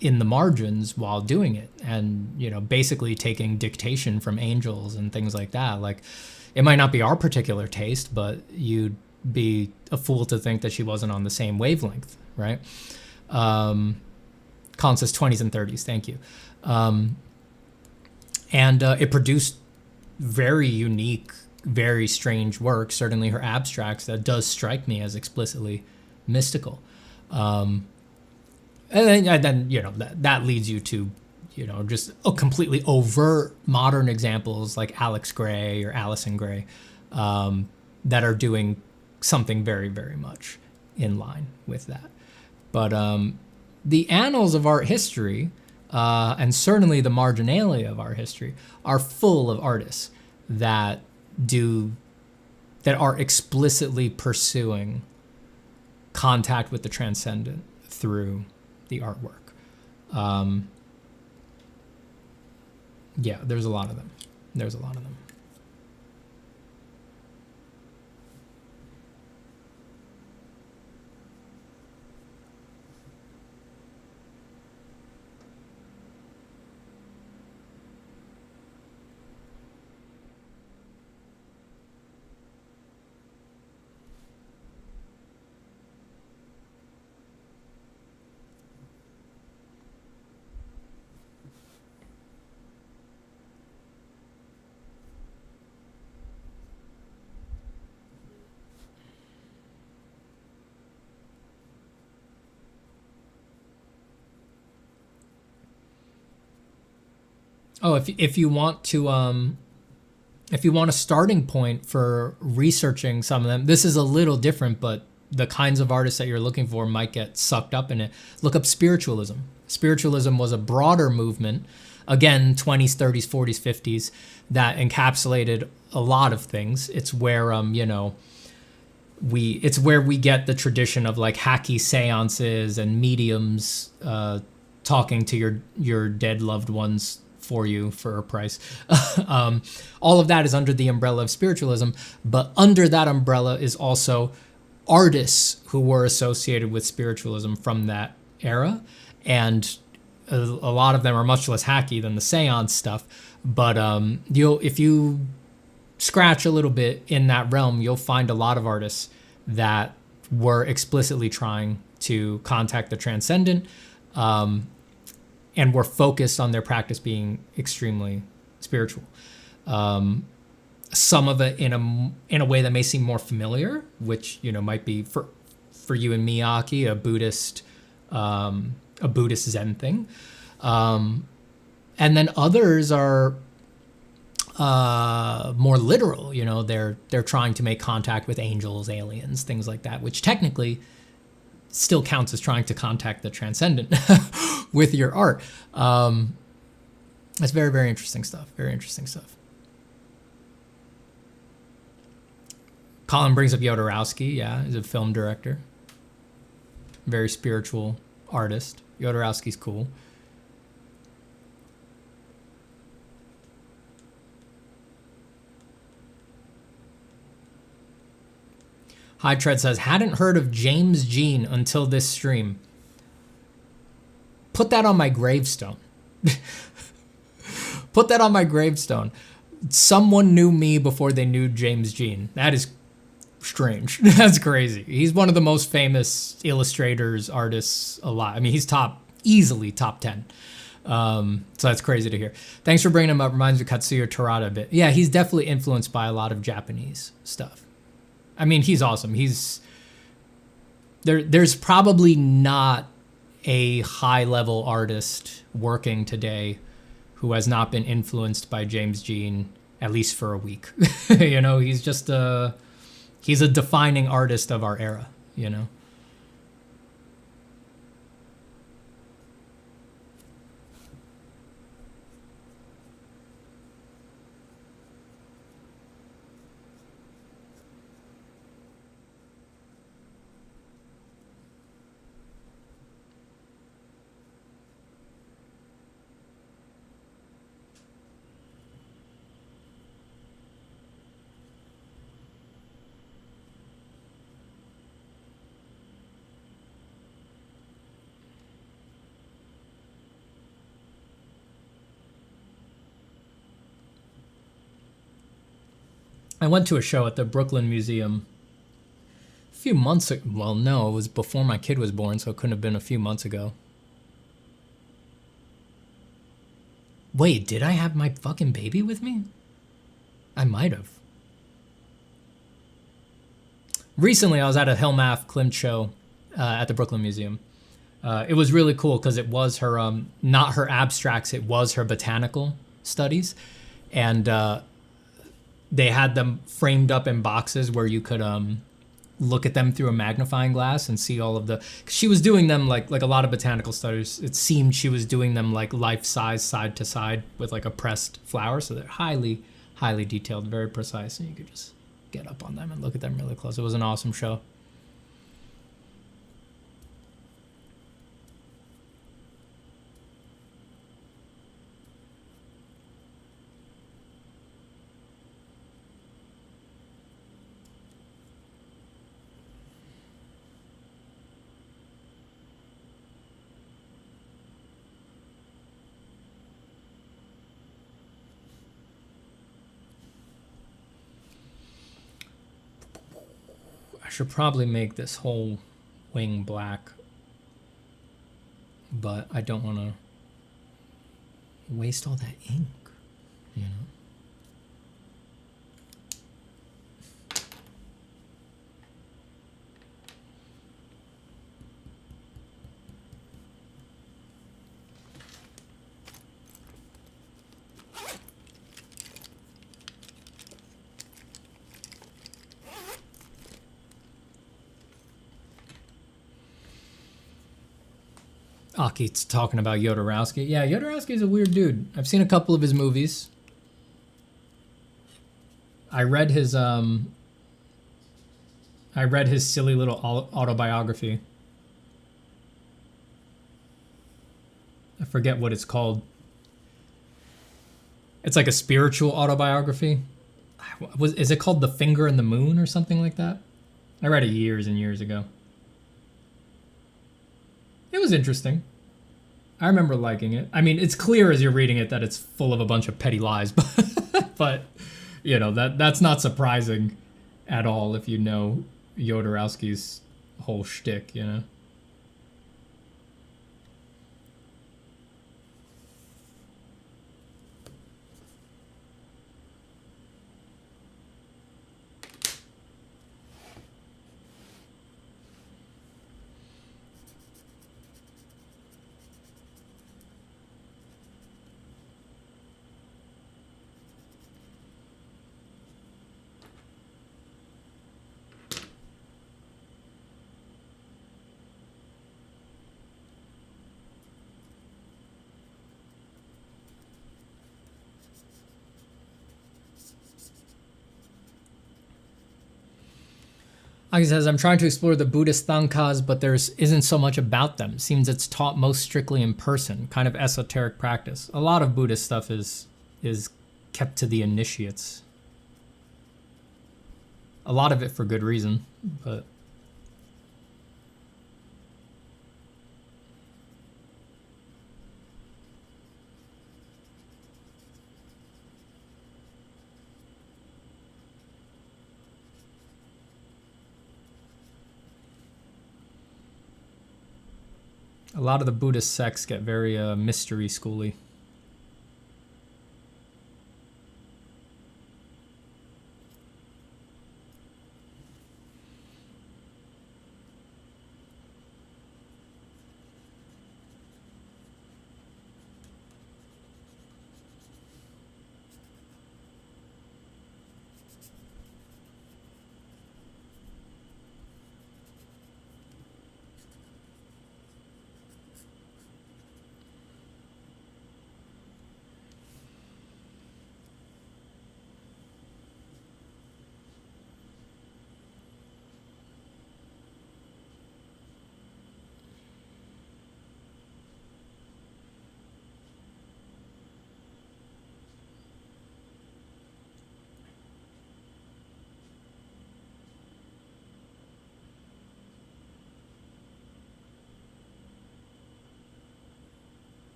in the margins while doing it, and basically taking dictation from angels and things like that. Like, it might not be our particular taste, but you'd be a fool to think that she wasn't on the same wavelength, right? Colin says 20s and 30s, thank you. And it produced very unique, very strange work. Certainly her abstracts, that does strike me as explicitly mystical. And then that leads you to, just completely overt modern examples like Alex Gray or Allison Gray, that are doing something very, very much in line with that. But the annals of art history, and certainly the marginalia of art history, are full of artists that are explicitly pursuing contact with the transcendent through the artwork. Yeah, there's a lot of them. Oh, if you want a starting point for researching some of them, this is a little different, but the kinds of artists that you're looking for might get sucked up in it. Look up spiritualism. Spiritualism was a broader movement, again, 20s, 30s, 40s, 50s, that encapsulated a lot of things. It's where it's where we get the tradition of like hacky seances and mediums talking to your dead loved ones for you for a price. All of that is under the umbrella of spiritualism, but under that umbrella is also artists who were associated with spiritualism from that era, and a lot of them are much less hacky than the seance stuff, but if you scratch a little bit in that realm, you'll find a lot of artists that were explicitly trying to contact the transcendent, and were focused on their practice being extremely spiritual. Some of it in a way that may seem more familiar, which might be for you and me, Aki, a Buddhist Zen thing, and then others are more literal. They're trying to make contact with angels, aliens, things like that, which technically still counts as trying to contact the transcendent with your art. That's very, very interesting stuff. Very interesting stuff. Colin brings up Jodorowsky. Yeah, he's a film director. Very spiritual artist. Jodorowsky's cool. High Tread says, hadn't heard of James Jean until this stream. Put that on my gravestone. Put that on my gravestone. Someone knew me before they knew James Jean. That is strange. That's crazy. He's one of the most famous illustrators, artists alive. I mean, he's easily top 10. So that's crazy to hear. Thanks for bringing him up. Reminds me of Katsuya Terada a bit. Yeah, he's definitely influenced by a lot of Japanese stuff. I mean, he's awesome. There's probably not a high-level artist working today who has not been influenced by James Jean, at least for a week. He's just he's a defining artist of our era, I went to a show at the Brooklyn Museum a few months ago. Well, no, it was before my kid was born, so it couldn't have been a few months ago. Wait, did I have my fucking baby with me? I might have. Recently, I was at a Hilmaf Klimt show at the Brooklyn Museum. It was really cool because it was her, not her abstracts, it was her botanical studies. And they had them framed up in boxes where you could look at them through a magnifying glass and see all of the... 'Cause she was doing them like a lot of botanical studies. It seemed she was doing them like life-size, side to side with like a pressed flower. So they're highly, highly detailed, very precise. And you could just get up on them and look at them really close. It was an awesome show. I should probably make this whole wing black, but I don't want to waste all that ink, you know? Aki's talking about Jodorowsky. Yeah, Jodorowsky's a weird dude. I've seen a couple of his movies. I read his silly little autobiography. I forget what it's called. It's like a spiritual autobiography. Is it called The Finger in the Moon or something like that? I read it years and years ago. It was interesting. I remember liking it. I mean, it's clear as you're reading it that it's full of a bunch of petty lies, but you know, that's not surprising at all if you know Jodorowsky's whole shtick, you know? Like he says, I'm trying to explore the Buddhist Thangkas, but there isn't so much about them. Seems it's taught most strictly in person, kind of esoteric practice. A lot of Buddhist stuff is kept to the initiates. A lot of it for good reason, but... A lot of the Buddhist sects get very mystery schooly.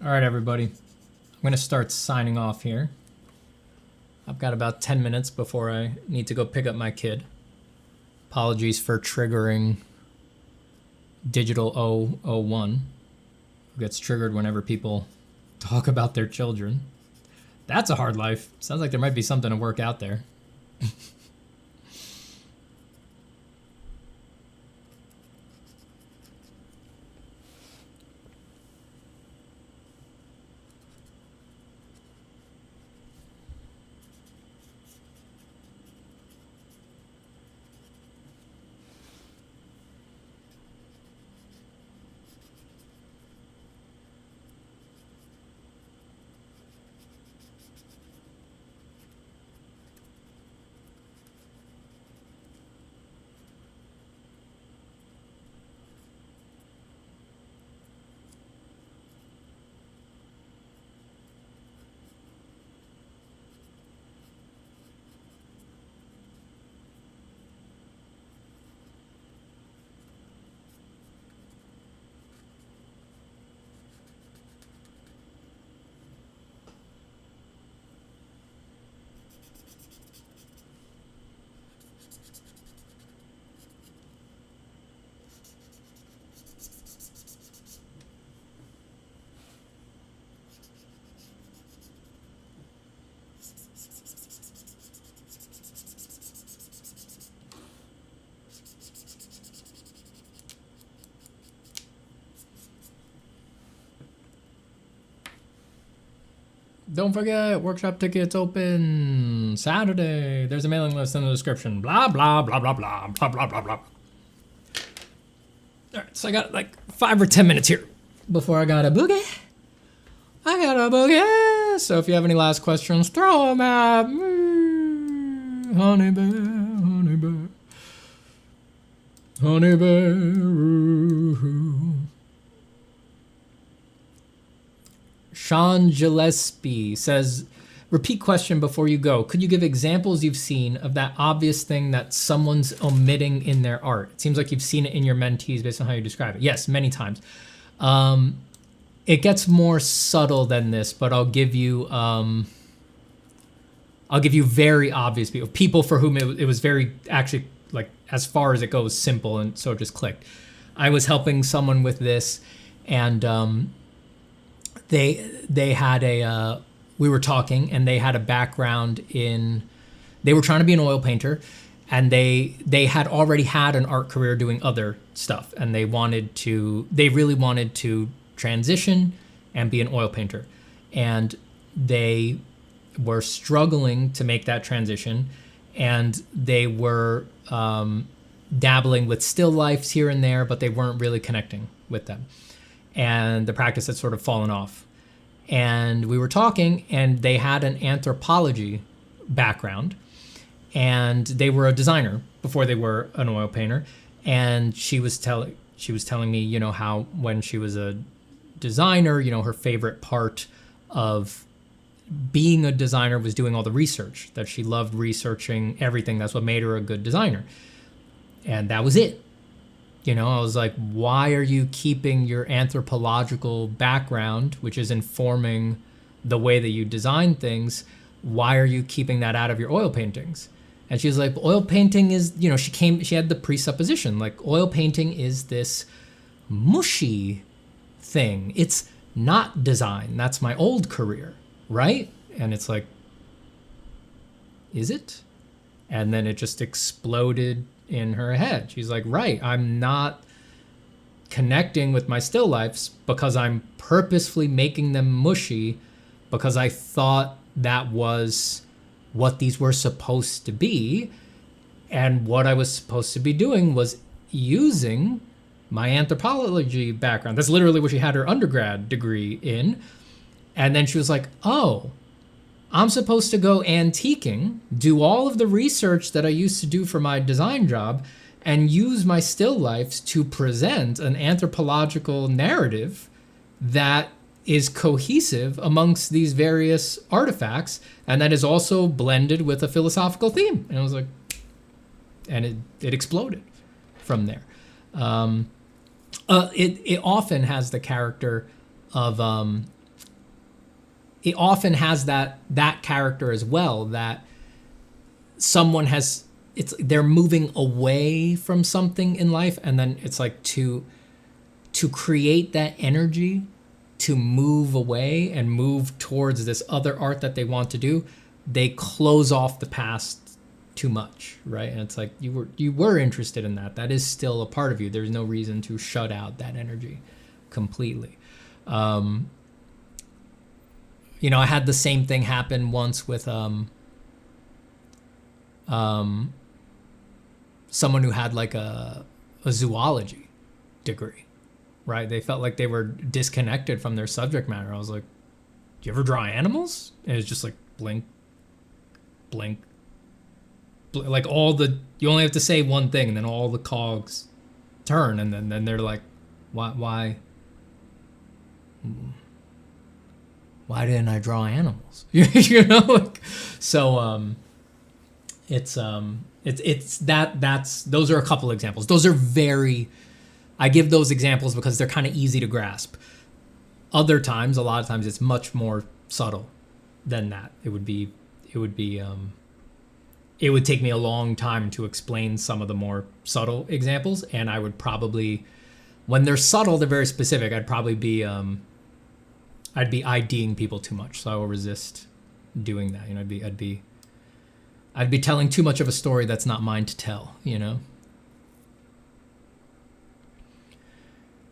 All right, everybody. I'm going to start signing off here. I've got about 10 minutes before I need to go pick up my kid. Apologies for triggering Digital 001, who gets triggered whenever people talk about their children. That's a hard life. Sounds like there might be something to work out there. Don't forget, workshop tickets open Saturday. There's a mailing list in the description. Blah, blah, blah, blah, blah, blah, blah, blah, blah. All right, so I got like 5 or 10 minutes here before I got a boogie. I got a boogie. So if you have any last questions, throw them at me. Honey bear, honey bear. Honey bear. Ooh. Sean Gillespie says, repeat question before you go. Could you give examples you've seen of that obvious thing that someone's omitting in their art? It seems like you've seen it in your mentees based on how you describe it. Yes, many times. It gets more subtle than this, but I'll give you very obvious people for whom it was very, actually, like, as far as it goes, simple, and so it just clicked. I was helping someone with this, and they had we were talking, and they had a background they were trying to be an oil painter, and they had already had an art career doing other stuff, and they really wanted to transition and be an oil painter. And they were struggling to make that transition, and they were dabbling with still lifes here and there, but they weren't really connecting with them. And the practice had sort of fallen off. And we were talking, and they had an anthropology background, and they were a designer before they were an oil painter. And she was telling me, how when she was a designer, her favorite part of being a designer was doing all the research, that she loved researching everything. That's what made her a good designer. And that was it. I was like, why are you keeping your anthropological background, which is informing the way that you design things, why are you keeping that out of your oil paintings? And she was like, oil painting is, she had the presupposition, like, oil painting is this mushy thing. It's not design. That's my old career, right? And it's like, is it? And then it just exploded in her head. She's like, right, I'm not connecting with my still lifes because I'm purposefully making them mushy because I thought that was what these were supposed to be. And what I was supposed to be doing was using my anthropology background. That's literally what she had her undergrad degree in. And then she was like, oh, I'm supposed to go antiquing, do all of the research that I used to do for my design job, and use my still lifes to present an anthropological narrative that is cohesive amongst these various artifacts, and that is also blended with a philosophical theme. And I was like, and it exploded from there. It often has the character of it often has that character as well, that someone has, they're moving away from something in life, and then it's like to create that energy to move away and move towards this other art that they want to do, they close off the past too much, right? And it's like you were interested in that. That is still a part of you. There's no reason to shut out that energy completely. I had the same thing happen once with someone who had like a zoology degree, right? They felt like they were disconnected from their subject matter. I was like, do you ever draw animals? And it's just like blink, blink, blink, like you only have to say one thing and then all the cogs turn, and then they're like, why didn't I draw animals? Those are a couple examples. Those are I give those examples because they're kind of easy to grasp. A lot of times it's much more subtle than that. It would take me a long time to explain some of the more subtle examples, and I would probably, when they're subtle, they're very specific. I'd probably be I'd be IDing people too much, so I will resist doing that. I'd be telling too much of a story that's not mine to tell,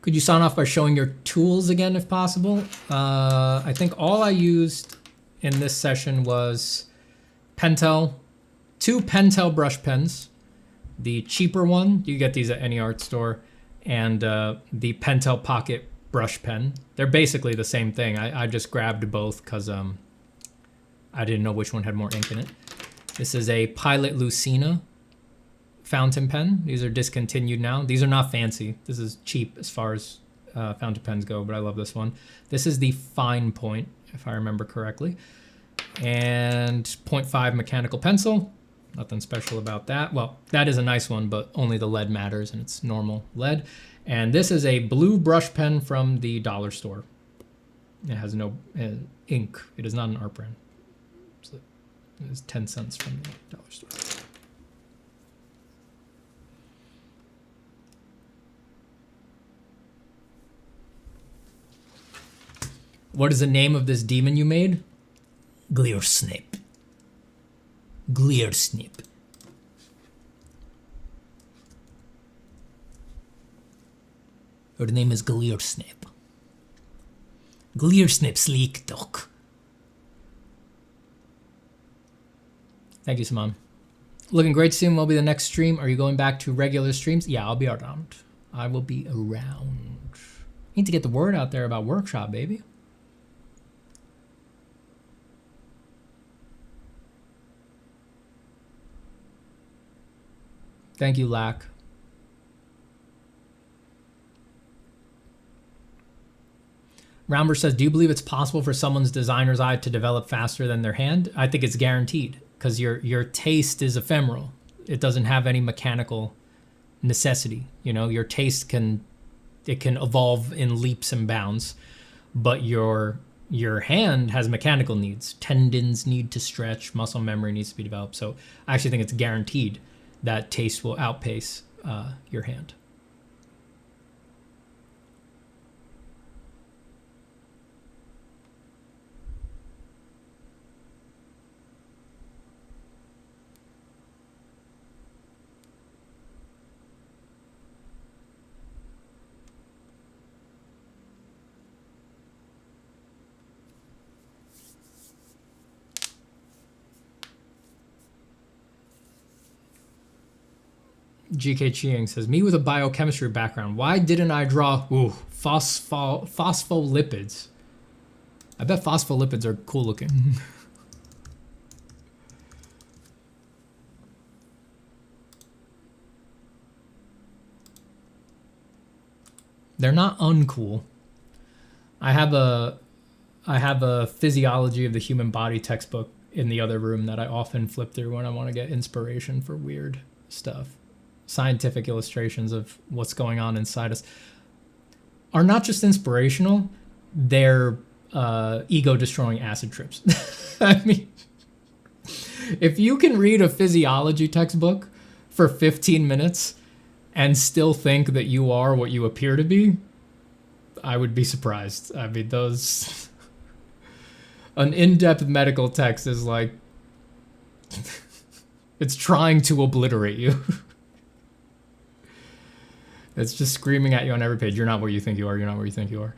Could you sign off by showing your tools again, if possible? I think all I used in this session was Pentel, 2 Pentel brush pens, the cheaper one, you get these at any art store, and the Pentel Pocket brush pen. They're basically the same thing. I just grabbed both because I didn't know which one had more ink in it. This is a Pilot Lucina fountain pen. These are discontinued now. These are not fancy. This is cheap as far as fountain pens go, but I love this one. This is the Fine Point, if I remember correctly. And 0.5 mechanical pencil. Nothing special about that. Well, that is a nice one, but only the lead matters, and it's normal lead. And this is a blue brush pen from the dollar store. It has no ink. It is not an art brand. So it is 10 cents from the dollar store. What is the name of this demon you made? Gleersnip. Gleersnip. Her name is Gleersnip. Gleersnip Sleekdok. Thank you, Simon. Looking great soon. Will be the next stream. Are you going back to regular streams? Yeah, I'll be around. I will be around. Need to get the word out there about workshop, baby. Thank you, Lack. Roundber says, do you believe it's possible for someone's designer's eye to develop faster than their hand? I think it's guaranteed, because your taste is ephemeral. It doesn't have any mechanical necessity. Your taste can evolve in leaps and bounds, but your hand has mechanical needs. Tendons need to stretch, muscle memory needs to be developed. So I actually think it's guaranteed that taste will outpace your hand. GK Chiang says, me with a biochemistry background, why didn't I draw phospholipids? I bet phospholipids are cool looking. They're not uncool. I have a physiology of the human body textbook in the other room that I often flip through when I want to get inspiration for weird stuff. Scientific illustrations of what's going on inside us are not just inspirational, they're ego destroying acid trips. I mean, if you can read a physiology textbook for 15 minutes and still think that you are what you appear to be, I would be surprised. I mean, those... An in-depth medical text is like... it's trying to obliterate you. It's just screaming at you on every page. You're not what you think you are. You're not what you think you are.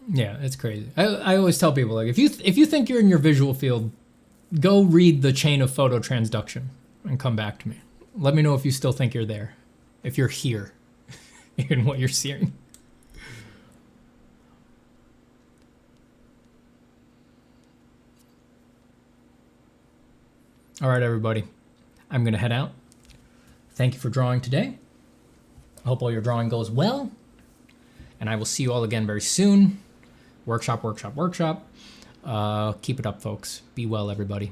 Yeah, it's crazy. I always tell people, like, if you think you're in your visual field, go read the chain of photo transduction and come back to me. Let me know if you still think you're there, if you're here in what you're seeing. All right, everybody. I'm going to head out. Thank you for drawing today. I hope all your drawing goes well. And I will see you all again very soon. Workshop, workshop, workshop. Keep it up, folks. Be well, everybody.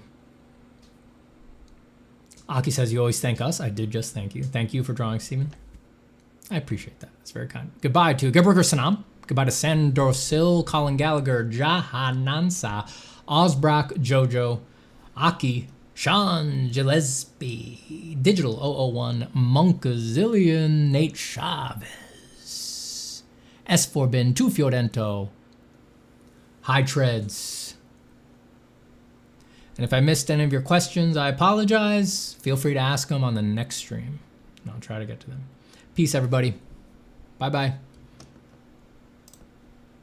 Aki says you always thank us. I did just thank you. Thank you for drawing, Steven. I appreciate that. That's very kind. Goodbye to Gebrker Sanam. Goodbye to Sandorsil, Colin Gallagher, Jahanansa, Osbrock, Jojo, Aki, Sean Gillespie, Digital 001, Monkazillion, Nate Chavez, S4Bin, Tu Fiorento, High Treads. And if I missed any of your questions, I apologize. Feel free to ask them on the next stream, and I'll try to get to them. Peace, everybody. Bye-bye.